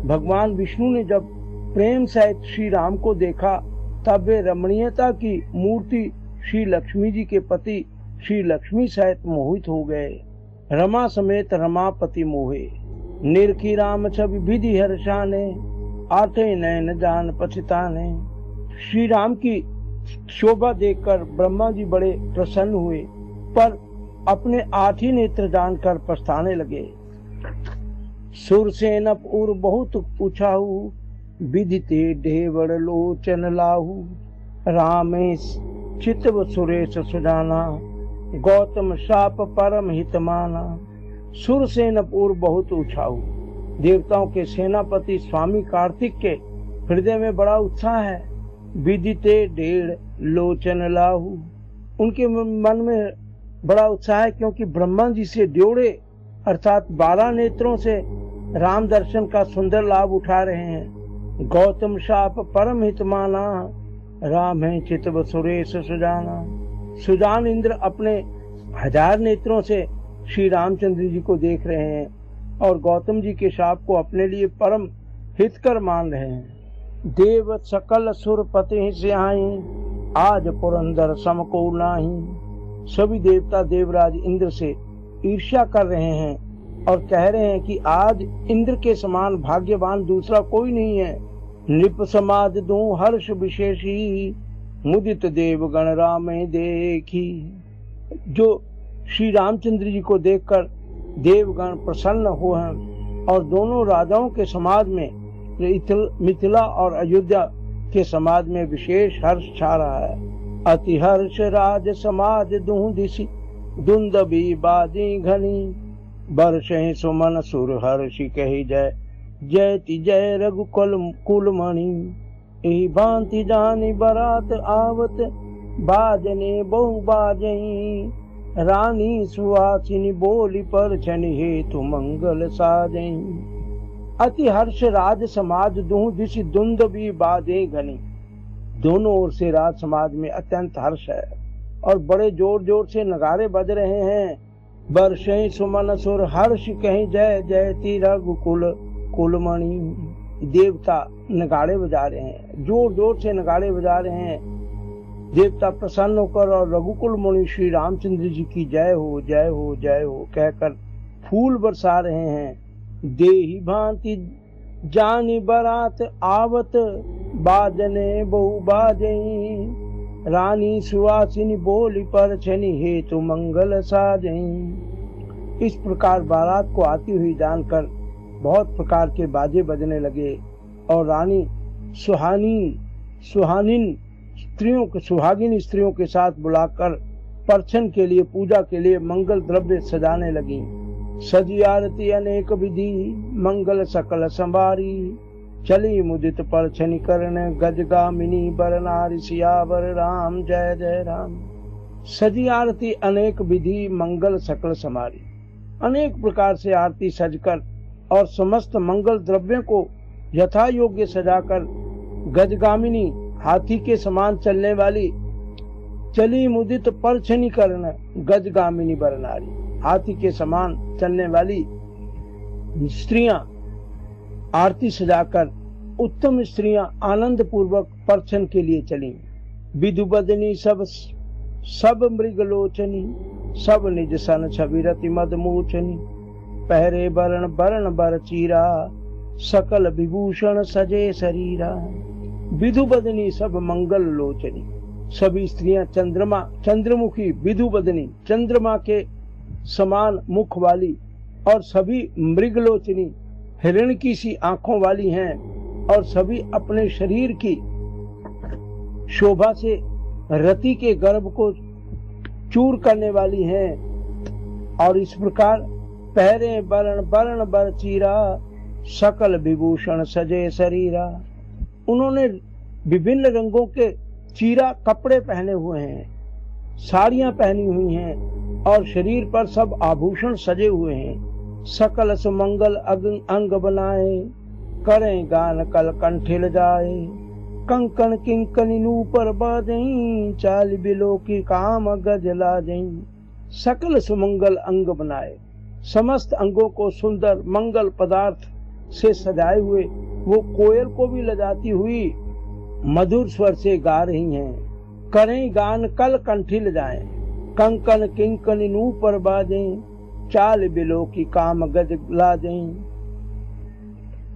भगवान विष्णु ने जब प्रेम सहित श्री राम को देखा तब वे रमणीयता की मूर्ति श्री लक्ष्मी जी के पति श्री लक्ष्मी सहित मोहित हो गए। रमा समेत रमापति मोहे। निरखी राम छवि विधि हर्षाने, आठे नयन जान पछिताने। श्री राम की शोभा देखकर ब्रह्मा जी बड़े प्रसन्न हुए, पर अपने 8 ही नेत्र जानकर पछताने लगे। सुरसेन उर बहुत पूछाहु, विदिते ढेवड़ लोचन लाहु। रामेश चितव सुरेश सुजाना, गौतम शाप परम हित माना। सुरसेनपुर बहुत उछाऊ, देवताओं के सेनापति स्वामी कार्तिक के हृदय में बड़ा उत्साह है। विदिते ढेड़ लोचन लाहु, उनके मन में बड़ा उत्साह है क्योंकि ब्रह्मा जी से ड्योड़े अर्थात 12 नेत्रों से राम दर्शन का सुंदर लाभ उठा रहे हैं। गौतम शाप परम हित माना, राम है चितव सुरेश सुजाना। सुजान इंद्र अपने 1000 नेत्रों से श्री रामचंद्र जी को देख रहे हैं और गौतम जी के शाप को अपने लिए परम हितकर मान रहे हैं। देव सकल सुरपति से आई, आज पुरंदर सम को नाही। सभी देवता देवराज इंद्र से ईर्ष्या कर रहे हैं और कह रहे हैं कि आज इंद्र के समान भाग्यवान दूसरा कोई नहीं है। नृप समाज दूं हर्ष विशेषी, मुदित देव गण राम देखी। जो श्री रामचंद्र जी को देखकर देवगण प्रसन्न हो हैं और दोनों राजाओं के समाज में मिथिला और अयोध्या के समाज में विशेष हर्ष छा रहा है। अति हर्ष राज समाज दूं दिशि, दुंदबी बाजी घनी। बरसहि सुमन सुर हर्षि कही जय, जयति जय रघुकुल कुलमणि। एहि भांति जानी बरात आवत, बाजने बहु बाजई। रानी सुहासिनी बोली पर छनि हेतु मंगल साजई। अति हर्ष राज समाज दूं दिशि, दुंदबी बाजे घनी। दोनों ओर से राज समाज में अत्यंत हर्ष है और बड़े जोर जोर से नगारे बज रहे हैं। बरसई सुमन सुर हर्ष कहीं जय, जयति रघुकुल कुलमणि। देवता नगाड़े बजा रहे हैं, जोर जोर से नगाड़े बजा रहे हैं। देवता प्रसन्न होकर और रघुकुल मुनि श्री रामचंद्र जी की जय हो जय हो जय हो कहकर फूल बरसा रहे हैं। देहि भांति जानी बरात आवत, बाजने बहु बाजई। रानी सुहासिनी बोली पर छनि हेतु मंगल साजई। इस प्रकार बारात को आती हुई जानकर बहुत प्रकार के बाजे बजने लगे और रानी सुहागिन स्त्रियों के साथ बुलाकर परछन के लिए पूजा के लिए मंगल द्रव्य सजाने लगी। सजी आरती अनेक विधि, मंगल सकल संभारी। चली मुदित परछनि करने, गजगामिनी बरनारी। सियावर राम जय जय राम। सजी आरती अनेक विधि, मंगल सकल संभारी। अनेक प्रकार से आरती सजकर और समस्त मंगल द्रव्यों को यथा योग्य सजाकर गजगामिनी हाथी के समान चलने वाली, चली मुदित परछनि कर्ण, गजगामिनी बरनारी। हाथी के समान चलने वाली स्त्रियां आरती सजाकर उत्तम स्त्रियां आनंद पूर्वक परछन के लिए चली। विधु बदनी सब मृगलोचनी, सब निज सन छवि रति मद मोचनी। पहरे बरण बर चीरा, सकल विभूषण सजे शरीरा। विधु बदनी सब मंगल लोचनी, सभी स्त्रियां चंद्रमुखी विधु बदनी चंद्रमा के समान मुख वाली और सभी मृगलोचनी हिरण की सी आंखों वाली हैं और सभी अपने शरीर की शोभा से रति के गर्भ को चूर करने वाली हैं। और इस प्रकार पहरे बरण बरण बर चीरा, सकल विभूषण सजे शरीरा। उन्होंने विभिन्न रंगों के चीरा कपड़े पहने हुए हैं, साड़ियां पहनी हुई हैं और शरीर पर सब आभूषण सजे हुए हैं। सकल सुमंगल अंग बनाए, करें गान कल कंठिल जाए। कंकण किंकनी नूपर बाजई, चाल बिलो की काम गज लाजई। सकल सुमंगल अंग बनाए, समस्त अंगों को सुंदर मंगल पदार्थ से सजाए हुए वो कोयल को भी लजाती हुई मधुर स्वर से गा रही हैं। करें गान कल कंठिल जाए, कंकन किंकनी नूपर बाजें, चाल बिलो की काम गज लाजें।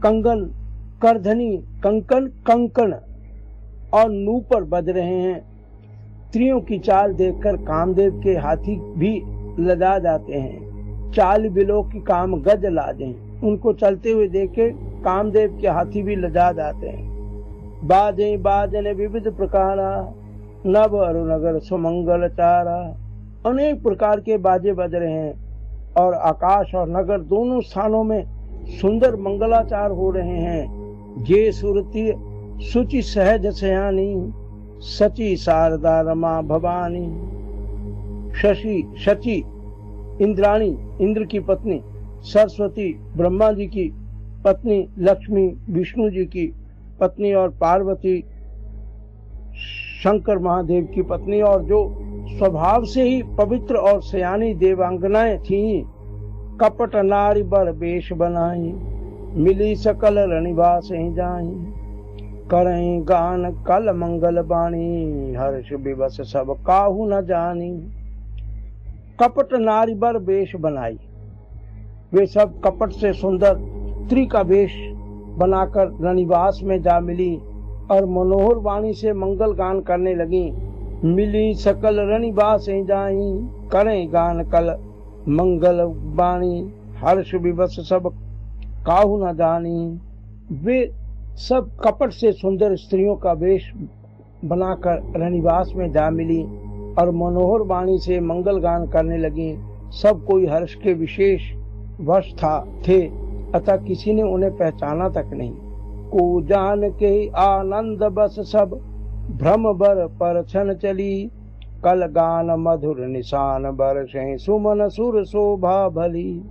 कंगन करधनी कंकन कंकण और नूपर बज रहे हैं। स्त्रियों की चाल देखकर कामदेव के हाथी भी लजा जाते हैं। चाल बिलो की काम गज लाजें, उनको चलते हुए देखे कामदेव के हाथी भी लजा जाते हैं। बाजें बाजने विविध प्रकारा, नभ अरु नगर सुमंगल चारा। अनेक प्रकार के बाजे बज रहे हैं और आकाश और नगर दोनों स्थानों में सुंदर मंगलाचार हो रहे हैं। जे सुरती सुचि सहज सयानी, सची शारदा रमा भवानी। शची इंद्राणी, इंद्र की पत्नी, सरस्वती ब्रह्मा जी की पत्नी, लक्ष्मी विष्णु जी की पत्नी और पार्वती शंकर महादेव की पत्नी, और जो स्वभाव से ही पवित्र और सयानी देवांगनाएं थीं, कपट नारी बर वेश बनाई, मिली सकल रणिवास ही जाई। करें गान कल मंगल बाणी, हर्ष विवश सब काहू न जानी। कपट नारी बर वेश बनाई, वे सब कपट से सुंदर स्त्री का वेश बनाकर रणिवास में जा मिली और मनोहर वाणी से मंगल गान करने लगी। मिली सकल रणिवास ही जाई, करें गान कल मंगल बाणी, हर्ष विवश सब काहू न जानी। वे सब कपट से सुंदर स्त्रियों का वेश बनाकर रणिवास में जा मिली और मनोहर वाणी से मंगल गान करने लगी। सब कोई हर्ष के विशेष वश थे, अतः किसी ने उन्हें पहचाना तक नहीं। को जान के आनंद बस सब, भ्रम बर पर छन चली। कल गान मधुर निशान बरसें, सुमन सुर शोभा भली।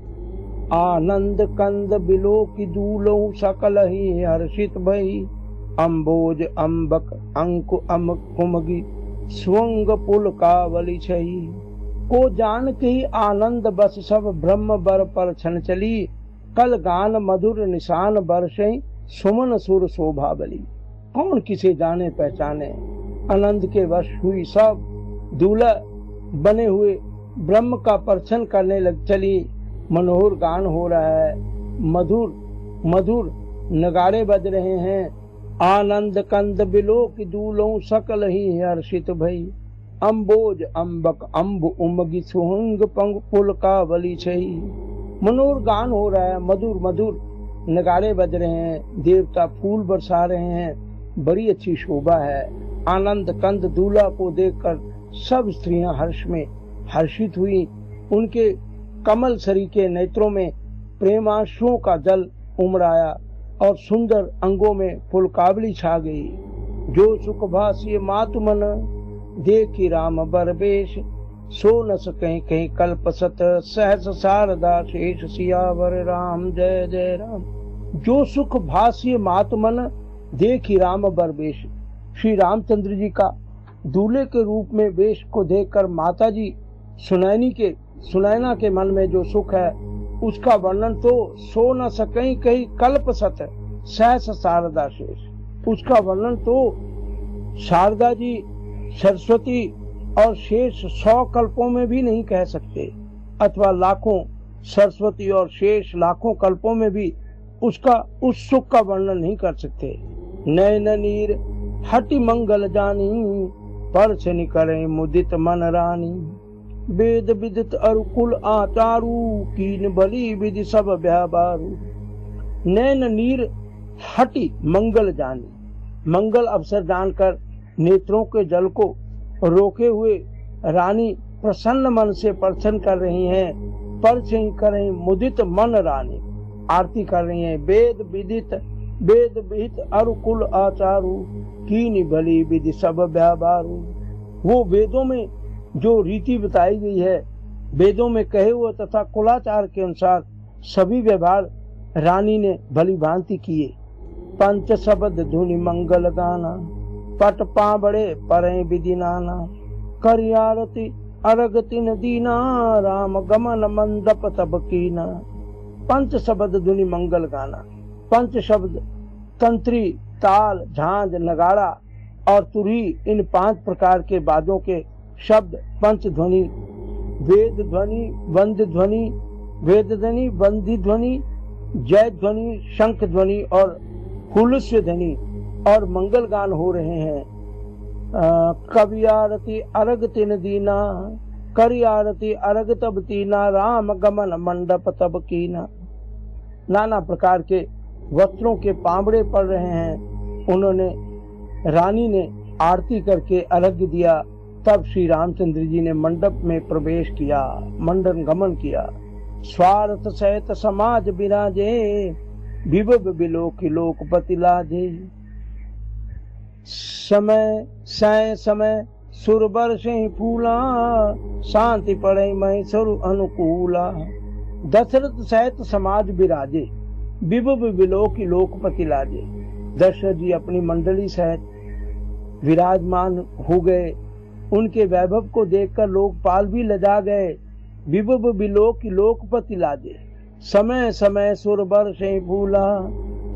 आनंद कंद बिलो की दूलो, सकल ही हर्षित भई। अम्बोज अम्बक अंकु अम कुमगी, स्वंग पुल कावली छई। को जान के आनंद बस सब, ब्रह्म बर पर छन चली। कल गान मधुर निशान बरसे, सुमन सुर शोभा बली। कौन किसे जाने पहचाने, आनंद के वश हुई सब दूल्हा बने हुए ब्रह्म का परछन करने लग चली। मनोहर गान हो रहा है, मधुर मधुर नगाड़े बज रहे हैं। आनंद कंद बिलो की दूलों, सकल ही हर्षित भई। अम्बोज अम्बक अम्ब उमगी, सुहंग पंग पुल का वली छई। मनोहर गान हो रहा है, मधुर मधुर नगाड़े बज रहे हैं, देवता फूल बरसा रहे हैं, बड़ी अच्छी शोभा है। आनंद कंद दूल्हा को देखकर सब स्त्रियां हर्ष में हर्षित हुई। उनके कमल सरी के नेत्रों में प्रेमाश्रुओं का जल उमड़ाया और सुंदर अंगों में फुलकावली छा गई। जो सुख भासिय मातु मन, देखी राम बर बेश। सो न सकें कहीं कल्प सत, सहस शारदा शेष सियावर राम जय जय राम। जो सुख भासिय मातु मन, देखी राम बर बेश। श्री रामचंद्र जी का दूल्हे के रूप में वेश को देखकर माता जी सुनैना के मन में जो सुख है उसका वर्णन तो सो न सकें कहीं कल्प सत, सहस शारदा शेष। उसका वर्णन तो शारदा जी, सरस्वती और शेष 100 कल्पों में भी नहीं कह सकते, अथवा लाखों सरस्वती और शेष लाखों कल्पों में भी उसका उस सुख का वर्णन नहीं कर सकते। नयन नीर हटि मंगल जानी, परछ निकरे मुदित मन रानी। वेद विदित अरुकुल आचारू, कीन बलि विधि सब व्यापारू। नैन नीर हटि मंगल जानी, मंगल अवसर जानकर नेत्रों के जल को रोके हुए रानी प्रसन्न मन से प्रसन्न कर रही हैं। पर से करें मुदित मन रानी, आरती कर रही हैं। वेद विहित अरुकुल आचारु, कीनी भली विधि सब व्यापारू। वो वेदों में जो रीति बताई गई है, वेदों में कहे हुए तथा कुलाचार के अनुसार सभी व्यवहार रानी ने भली भांति किए। पंच शब्द धुनि मंगल गाना, पट पाबड़े परे विधि नाना। करी आरती अरग तिन दीना, राम गमन मंडप तब कीना। पंच शब्द धुनि मंगल गाना, पंच शब्द तंत्री, ताल, झांझ, नगाड़ा और तुरही, इन 5 प्रकार के वाद्यों के शब्द पंच ध्वनि, वेद ध्वनि, वंद्य ध्वनि, वेद ध्वनि, वंदी ध्वनि, जय ध्वनि, शंख ध्वनि और हुलस्य ध्वनि और मंगल गान हो रहे हैं। कवि आरती अरग तिन दीना, करी आरती अरग तब तीना, राम गमन मंडप तब कीना। नाना प्रकार के वस्त्रों के पांबड़े पड़ रहे हैं। उन्होंने, रानी ने आरती करके अर्घ्य दिया। तब श्री रामचंद्र जी ने मंडप में प्रवेश किया, मंडन गमन किया। स्वार्थ सहित समाज विराजे, विभव बिलोकी लोकपति लाजे। समय समय सुरबर से फूला, शांति पड़े महेश्वर अनुकूला। दशरथ सहित समाज विराजे, विभव बिलोकी लोकपति लाजे। दशरथ जी अपनी मंडली सहित विराजमान हो गए। उनके वैभव को देखकर लोकपाल भी लजा गए। विभव बिलोकी लोकपति लाजे, समय समय सुर बरसे फूला,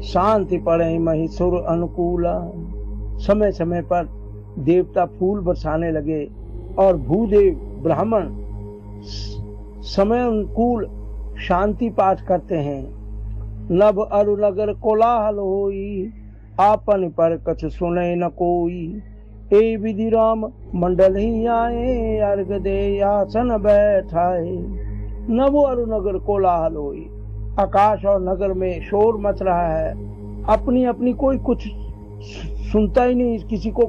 शांति पड़े महेश्वर अनुकूला। समय समय पर देवता फूल बरसाने लगे और भूदेव ब्राह्मण समय अनुकूल शांति पाठ करते हैं। नभ अरु नगर कोलाहल होई, आपन पर कछ सुने न कोई। ए विधि राम मंडल ही आए, अर्घ दे आसन बैठाए। नभ अरु नगर कोलाहल होई, आकाश और नगर में शोर मच रहा है। अपनी अपनी कोई कुछ सुनता ही नहीं, किसी को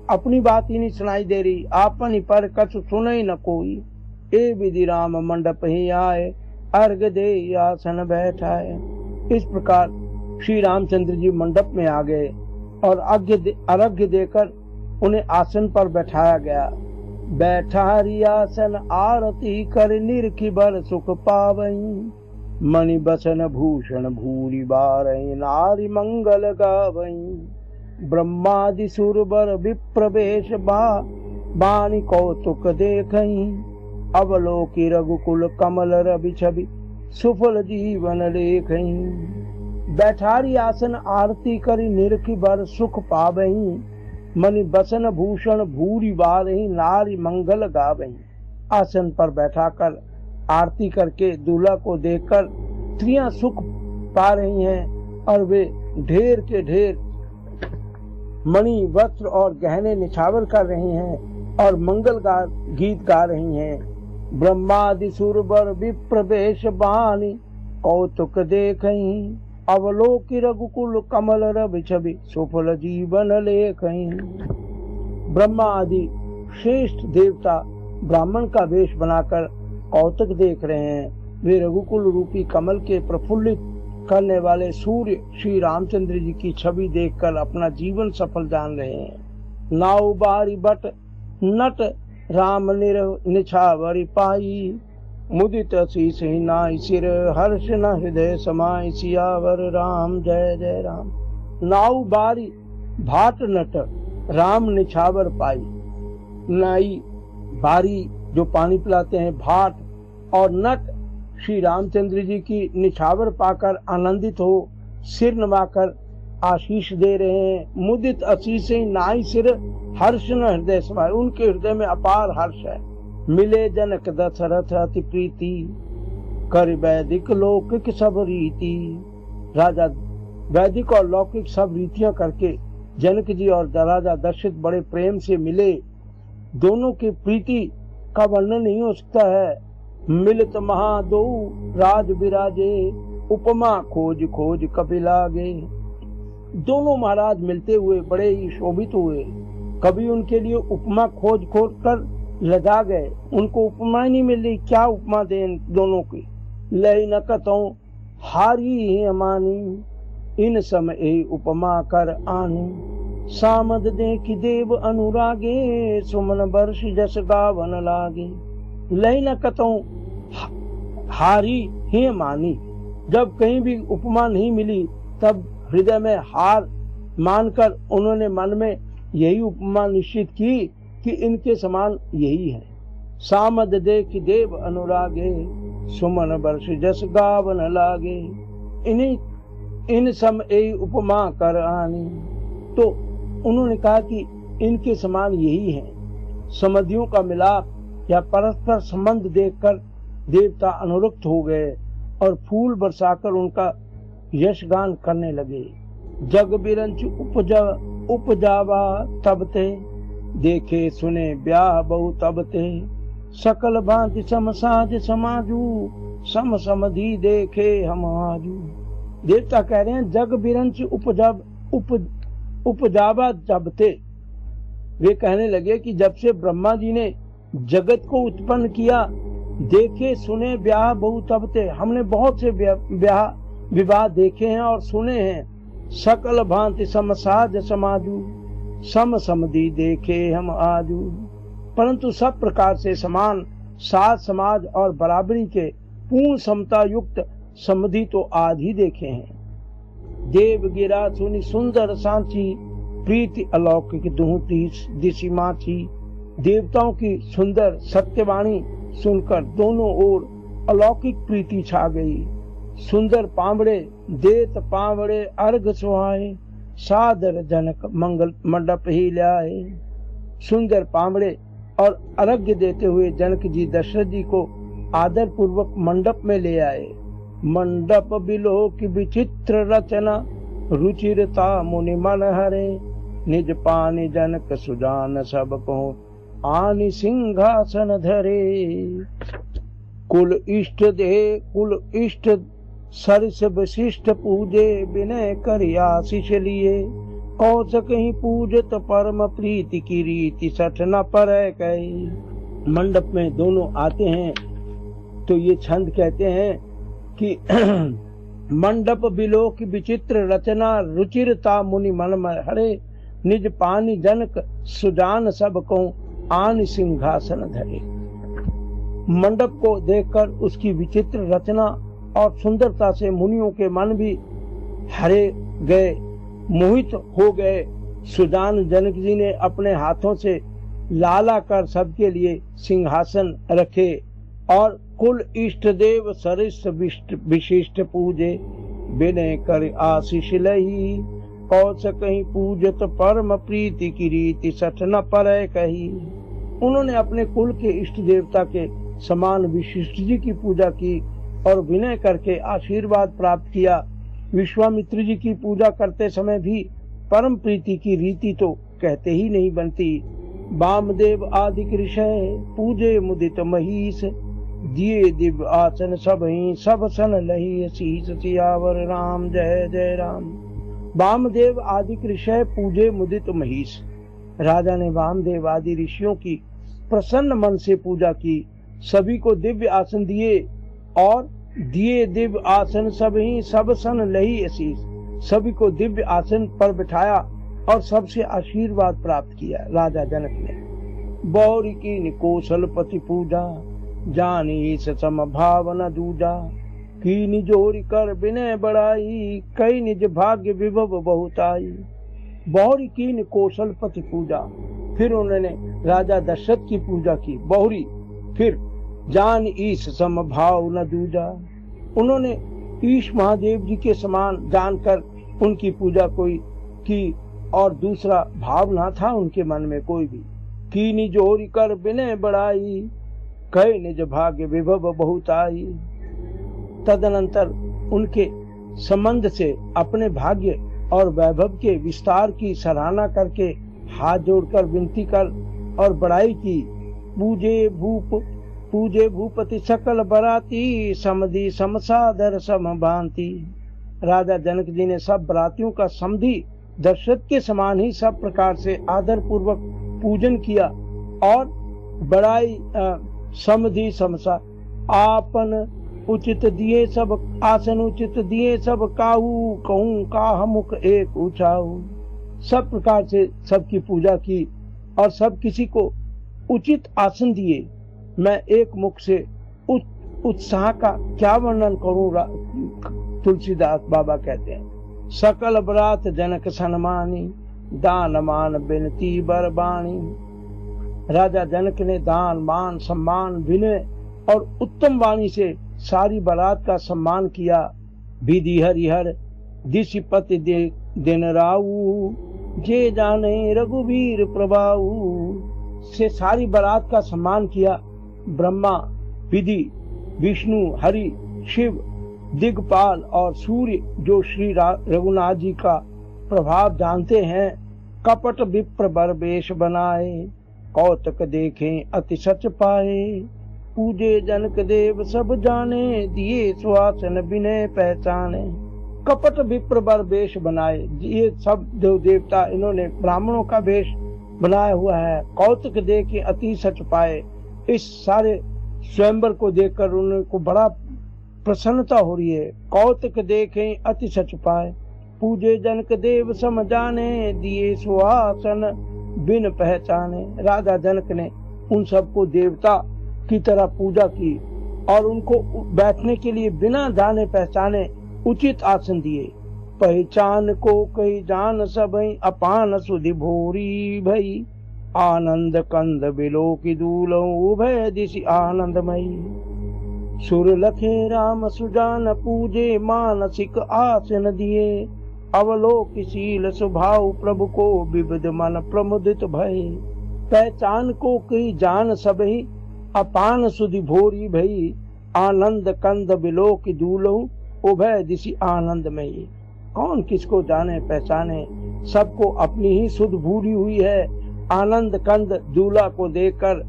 अपनी बात ही नहीं सुनाई दे रही। आपन पर कछ सुने न कोई। ए विधि राम मंडप ही आए, अर्घ दे आसन बैठाए। इस प्रकार श्री रामचंद्र जी मंडप में आ गए और अर्घ्य देकर उन्हें आसन पर बैठाया गया। बैठारी आसन आरती कर, निरखी बर सुख पावई। मणि बसन भूषण भूरी बारई, नारी मंगल गावई। ब्रह्मादि सुर बर विप्रवेश बानी कौतुक देखई। अवलोकी रघुकुल कमल रवि छवि, सुफल जीवन लेखई। बैठारी आसन आरती करी, निरखी बर सुख पावई। मणि बसन भूषण भूरी बारही, नारी मंगल गावई। आसन पर बैठाकर आरती करके दूल्हा को देखकर स्त्रियां सुख पा रही हैं और वे ढेर के ढेर मणि वस्त्र और गहने निछावर कर रही हैं और मंगल गीत गा रही हैं। ब्रह्मादि सुर बर विप्रवेश बानी, कौतुक देखई। अवलोकी रघुकुल कमल रवि छवि, सुफल जीवन लेखई। ब्रह्मा आदि श्रेष्ठ देवता ब्राह्मण का वेश बनाकर कौतुक देख रहे हैं। वे रघुकुल रूपी कमल के प्रफुल्लित करने वाले सूर्य श्री रामचंद्र जी की छवि देखकर अपना जीवन सफल जान रहे हैं। नाउ बारी बट नट राम निछावरी पाई। मुदित शीस ही नाई सिर, हर्ष न हृदय समाई। सियावर राम जय जय राम। नाउ बारी भाट नट राम निछावर पाई। नाई बारी जो पानी पिलाते हैं, भाट और नट श्री रामचंद्र जी की निछावर पाकर आनंदित हो सिर नवाकर आशीष दे रहे हैं। मुदित आशीष नाई सिर, हर्ष न हृदय समाए। उनके हृदय में अपार हर्ष है। मिले जनक दशरथ अति प्रीति, कर वैदिक लौकिक सब रीति। राजा वैदिक और लौकिक सब रीतियां करके जनक जी और राजा दशरथ बड़े प्रेम से मिले। दोनों की प्रीति का वर्णन नहीं हो सकता है। मिलित महादो राज विराजे, उपमा खोज खोज कपि लागे। दोनों महाराज मिलते हुए बड़े ही शोभित हुए। कभी उनके लिए उपमा खोज खोज कर लदा गए, उनको उपमा नहीं मिल रही, क्या उपमा दें इन दोनों की। लय न कतौ हारी अमानी, इन समय उपमा कर आनी। सामद दे कि देव अनुरागे, सुमन वर्ष जस गावन लागे। लय न कतौ हारी ही मानी, जब कहीं भी उपमा नहीं मिली तब हृदय में हार मानकर उन्होंने मन में यही उपमा निश्चित की कि इनके समान यही है। सामद दे कि देव अनुरागे, सुमन वर्ष जस गावन लागे। इन्हीं इन सम ए उपमा कर आनी। तो उन्होंने कहा कि इनके समान यही है। समधियों का मिलाप या परस्पर संबंध देखकर देवता अनुरक्त हो गए और फूल बरसाकर उनका यशगान करने लगे। जग बिरंच उपजावा तबते, देखे सुने ब्याह बहु तबते। सकल भांति समसाज समाजू, सम समधि देखे हम आजू। देवता कह रहे हैं जग बिरंच उपजावा जबते। वे कहने लगे कि जब से ब्रह्मा जी ने जगत को उत्पन्न किया, देखे सुने ब्याह बहु तबते, हमने बहुत से विवाह देखे हैं और सुने हैं। सकल भांति समसाज समाजू, सम समधि देखे हम आजू। परंतु सब प्रकार से समान साज समाज और बराबरी के पूर्ण समता युक्त समधि तो आज ही देखे हैं। देव गिरा सुनी सुंदर सांची, प्रीति अलौकिक दुहती दिशि माची। देवताओं की सुंदर सत्यवाणी सुनकर दोनों ओर अलौकिक प्रीति छा गई। सुंदर पावड़े देत पावड़े अर्घ सुहाए, सादर जनक मंगल मंडप ही लाए। सुंदर पावड़े और अर्घ्य देते हुए जनक जी दशरथ जी को आदर पूर्वक मंडप में ले आए। मंडप बिलो की विचित्र रचना, रुचिरता मुनि मन हरे। निज पानी जनक सुजान सब को, आनि सिंहासन धरे। कुल इष्ट सरस विशिष्ट पूजे, विनय कर आशीष लिए। कौशक ही पूजत परम प्रीति की रीति, सठ न पर कही। मंडप में दोनों आते हैं तो ये छंद कहते हैं कि मंडप बिलो की विचित्र रचना, रुचिरता मुनि मन हरे। निज पानी जनक सुजान सब को, आन सिंहासन धरे। मंडप को देखकर उसकी विचित्र रचना और सुंदरता से मुनियों के मन भी हरे गए, मोहित हो गए। सुजान जनक जी ने अपने हाथों से लाला कर सबके लिए सिंहासन रखे और कुल इष्ट देव सरिष्ठ विशिष्ट पूजे, विनय कर आशीष लही। कौशक ही पूजत परम प्रीति की रीति, सठ न पर कही। उन्होंने अपने कुल के इष्ट देवता के समान विशिष्ट जी की पूजा की और विनय करके आशीर्वाद प्राप्त किया। विश्वामित्र जी की पूजा करते समय भी परम प्रीति की रीति तो कहते ही नहीं बनती। वामदेव आदि ऋषय पूजे मुदित महीश, दिए दिव्य आसन सब ही सब सन लही। शीस सियावर राम जय जय राम। वामदेव आदि ऋषय पूजे मुदित महीश। राजा ने वामदेव आदि ऋषियों की प्रसन्न मन से पूजा की, सभी को दिव्य आसन दिए और दिए दिव्य आसन सब ही सब सन लही आशीष। सभी को दिव्य आसन पर बिठाया और सबसे आशीर्वाद प्राप्त किया। राजा जनक ने बौरी की कौशलपति पूजा, जानी सम भाव न दूजा। की निजोरी कर विनय बढ़ाई, कई निज भाग्य विभव बहुताई। बौरी की कौशलपति पूजा, फिर उन्होंने राजा दशरथ की पूजा की बहुरी। फिर जान ईश सम भाव न दूजा, उन्होंने ईश महादेव जी के समान जानकर उनकी पूजा कोई की और दूसरा भाव ना था उनके मन में कोई भी। की निजोरी कर विनय बढ़ाई, कई निज भाग्य विभव बहुताई। तदनंतर उनके संबंध से अपने भाग्य और वैभव के विस्तार की सराहना करके हाथ जोड़कर विनती कर और बड़ाई की। पूजे भूपति सकल बराती, समधि समसादर समभांति। राजा जनक जी ने सब बरातियों का समधि दशरथ के समान ही सब प्रकार से आदर पूर्वक पूजन किया और बड़ाई समधि समसा आपन उचित दिए सब आसन उचित दिए सब काहू कहूँ का मुख एक उछाऊ। सब प्रकार से सबकी पूजा की और सब किसी को उचित आसन दिए। मैं एक मुख से उत्साह का क्या वर्णन करूं। तुलसीदास बाबा कहते हैं सकल बरात जनक सन्मानी दान मान बिनती बरबानी। राजा जनक ने दान मान सम्मान विनय और उत्तम वाणी से सारी बारात का सम्मान किया। विधि हरिहर दिशपति दिन राऊ जे जाने रघुवीर प्रभाऊ से सारी बारात का सम्मान किया। ब्रह्मा विधि विष्णु हरि शिव दिग्पाल और सूर्य जो श्री रघुनाथ जी का प्रभाव जानते हैं कपट विप्र बर वेश बनाए कौतक देखें अति सच पाए। पूजे जनक देव सब जाने दिए सुहासन विनय पहचाने। कपट विप्र बर वेश बनाए, ये सब देव देवता इन्होंने ब्राह्मणों का वेश बनाया हुआ है। कौतक देखे अति सच पाए। इस सारे स्वयंवर को देखकर उनको बड़ा प्रसन्नता हो रही है। कौतक देखें अति सच पाए। पूजे जनक देव सम जाने दिए सुहासन बिन पहचाने। राजा जनक ने उन सबको देवता की तरह पूजा की और उनको बैठने के लिए बिना जाने पहचाने उचित आसन दिए। पहचान को कई जान सबई अपान सुधि भोरी भई आनंद कंद बिलो की दूलो उभय दिशि आनंदमयी। सुर लखे राम सुजान पूजे मानसिक आसन दिए अवलोकशील स्वभाव प्रभु को विविध मन प्रमुदित भय। पहचान को कई जान सबही अपान सुधि भोरी भई आनंद कंद बिलो की दूलो उभय दिशि आनंदमयी। कौन किसको जाने पहचाने, सबको अपनी ही सुध भूली हुई है। आनंद कंद दूल्हा को देखकर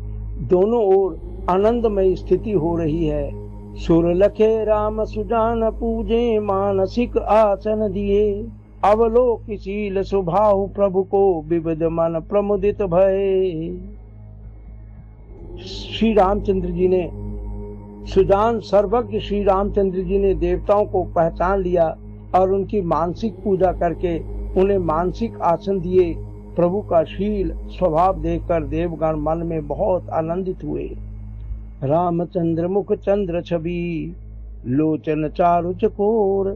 दोनों ओर आनंदमयी स्थिति हो रही है। सुर लखे राम सुजान पूजे मानसिक आसन दिए अवलोकशील स्वभाव प्रभु को विविध मन प्रमुदित भय। श्री रामचंद्र जी ने सुजान सर्वज्ञ श्री रामचंद्र जी ने देवताओं को पहचान लिया और उनकी मानसिक पूजा करके उन्हें मानसिक आसन दिए। प्रभु का शील स्वभाव देखकर देवगण मन में बहुत आनंदित हुए। रामचंद्र मुख चंद्र छवि लोचन चारु चकोर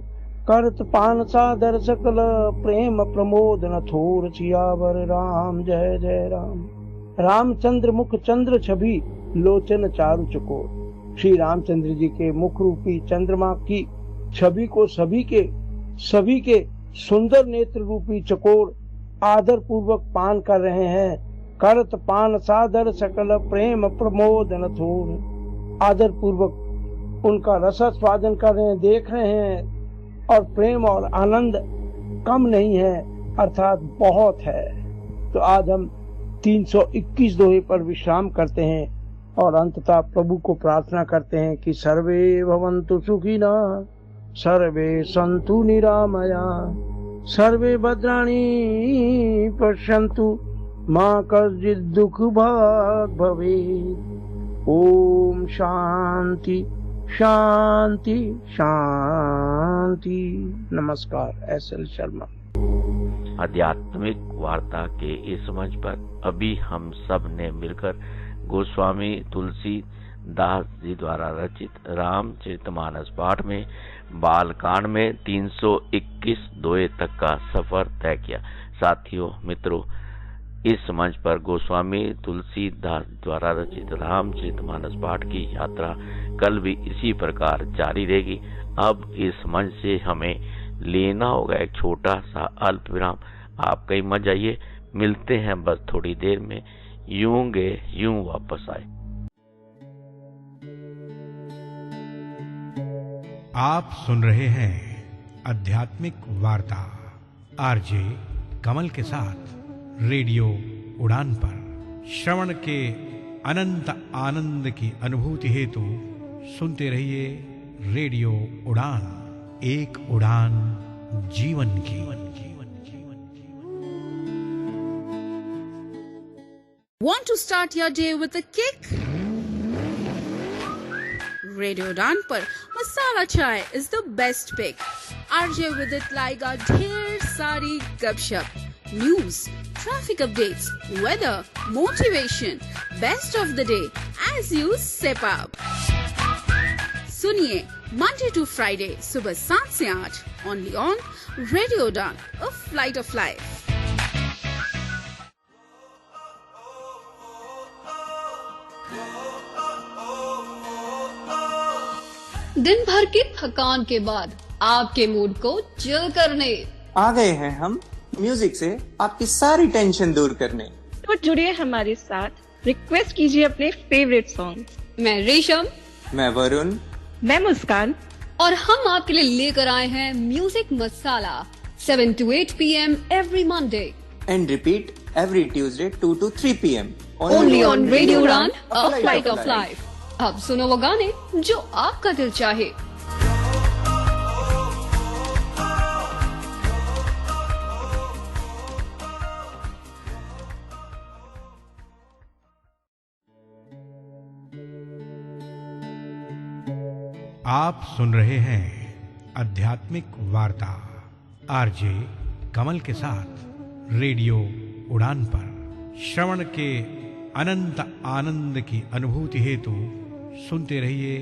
करत पान सादर सकल प्रेम प्रमोद न थोर सियावर राम जय जय राम। रामचंद्र मुख चंद्र छवि लोचन चारु चकोर। श्री रामचंद्र जी के मुख रूपी चंद्रमा की छवि को सभी के सुंदर नेत्र रूपी चकोर आदर पूर्वक पान कर रहे हैं। करत पान सादर सकल प्रेम प्रमोद न थोर। आदर पूर्वक उनका रसास्वादन कर रहे हैं, देख रहे हैं और प्रेम और आनंद कम नहीं है अर्थात बहुत है। तो आज हम 321 दोहे पर विश्राम करते हैं और अंततः प्रभु को प्रार्थना करते हैं कि सर्वे भवन्तु सुखिना सर्वे सन्तु निरामया सर्वे भद्राणि पश्यन्तु मां कश्चित् दुःख भाग् भवेत्। ओम शांति शांति शांति। नमस्कार। एस.एल. शर्मा। आध्यात्मिक वार्ता के इस मंच पर अभी हम सब ने मिलकर गोस्वामी तुलसीदास जी द्वारा रचित रामचरितमानस पाठ में बालकांड में 321 दोहे तक का सफर तय किया। साथियों मित्रों, इस मंच पर गोस्वामी तुलसीदास द्वारा रचित रामचरितमानस पाठ की यात्रा कल भी इसी प्रकार जारी रहेगी। अब इस मंच से हमें लेना होगा एक छोटा सा अल्प विराम। आप कहीं मत जाइए, मिलते हैं बस थोड़ी देर में। यूं गए यूं वापस आए। आप सुन रहे हैं आध्यात्मिक वार्ता आरजे कमल के साथ रेडियो उड़ान पर। श्रवण के अनंत आनंद की अनुभूति हेतु सुनते रहिए रेडियो उड़ान। एक उड़ान जीवन की। Want to start your day with a kick? Radio Udan पर मसाला चाय is the best pick. RJ with it लाएगा ढेर सारी गपशप, news, traffic updates, weather, motivation, best of the day as you sip up. सुनिए Monday to Friday सुबह 7 से 8 only on Radio Udan, a flight of life. दिन भर की थकान के बाद आपके मूड को चिल करने आ गए हैं हम म्यूजिक से आपकी सारी टेंशन दूर करने। तो जुड़िए हमारे साथ, रिक्वेस्ट कीजिए अपने फेवरेट सॉन्ग। मैं रेशम, मैं वरुण, मैं मुस्कान और हम आपके लिए लेकर आए हैं music masala 7 to 8 PM every Monday and repeat every Tuesday 2 to 3 PM only on Radio Udan, a flight of life. अब सुनो वो गाने जो आपका दिल चाहे। आप सुन रहे हैं आध्यात्मिक वार्ता आरजे कमल के साथ रेडियो उड़ान पर। श्रवण के अनंत आनंद की अनुभूति हेतु सुनते रहिए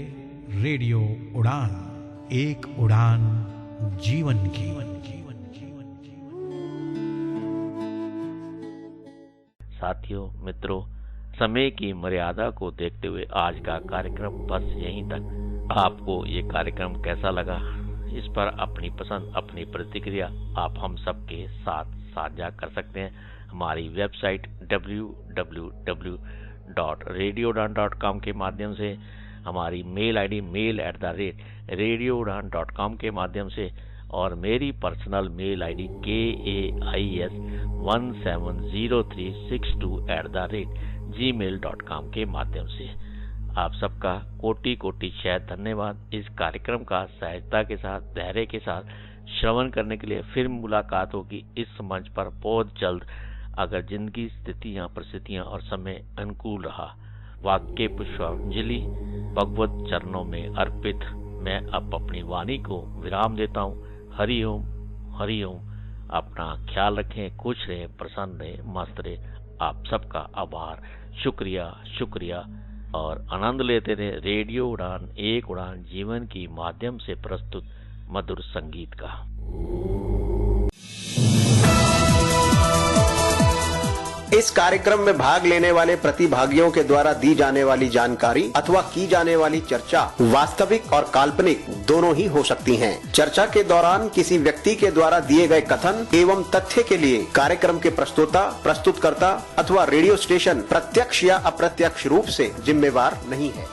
रेडियो उड़ान, एक उड़ान जीवन की। साथियों, मित्रों, समय की मर्यादा को देखते हुए आज का कार्यक्रम बस यहीं तक। आपको ये कार्यक्रम कैसा लगा, इस पर अपनी पसंद, अपनी प्रतिक्रिया आप हम सबके साथ साझा कर सकते हैं। हमारी वेबसाइट www.radioudan.com के माध्यम से, हमारी मेल आईडी mail@radioudan.com के माध्यम से, और मेरी पर्सनल मेल आईडी KAIS170362@gmail.com के माध्यम से। आप सबका कोटि कोटि शायद धन्यवाद इस कार्यक्रम का सहजता के साथ, धैर्य के साथ श्रवण करने के लिए। फिर मुलाकात होगी इस मंच पर बहुत जल्द, अगर जिंदगी, स्थितियां, परिस्थितियां और समय अनुकूल रहा। वाक्य पुष्पांजलि भगवत चरणों में अर्पित मैं अब अपनी वाणी को विराम देता हूँ। हरि ओम, हरि ओम। अपना ख्याल रखें, खुश रहें, प्रसन्न रहें, मस्त रहें। आप सबका आभार, शुक्रिया, शुक्रिया, और आनंद लेते रहे रेडियो उड़ान, एक उड़ान जीवन की माध्यम से प्रस्तुत मधुर संगीत का। इस कार्यक्रम में भाग लेने वाले प्रतिभागियों के द्वारा दी जाने वाली जानकारी अथवा की जाने वाली चर्चा वास्तविक और काल्पनिक दोनों ही हो सकती हैं। चर्चा के दौरान किसी व्यक्ति के द्वारा दिए गए कथन एवं तथ्य के लिए कार्यक्रम के प्रस्तोता, प्रस्तुतकर्ता अथवा रेडियो स्टेशन प्रत्यक्ष या अप्रत्यक्ष रूप से जिम्मेवार नहीं है।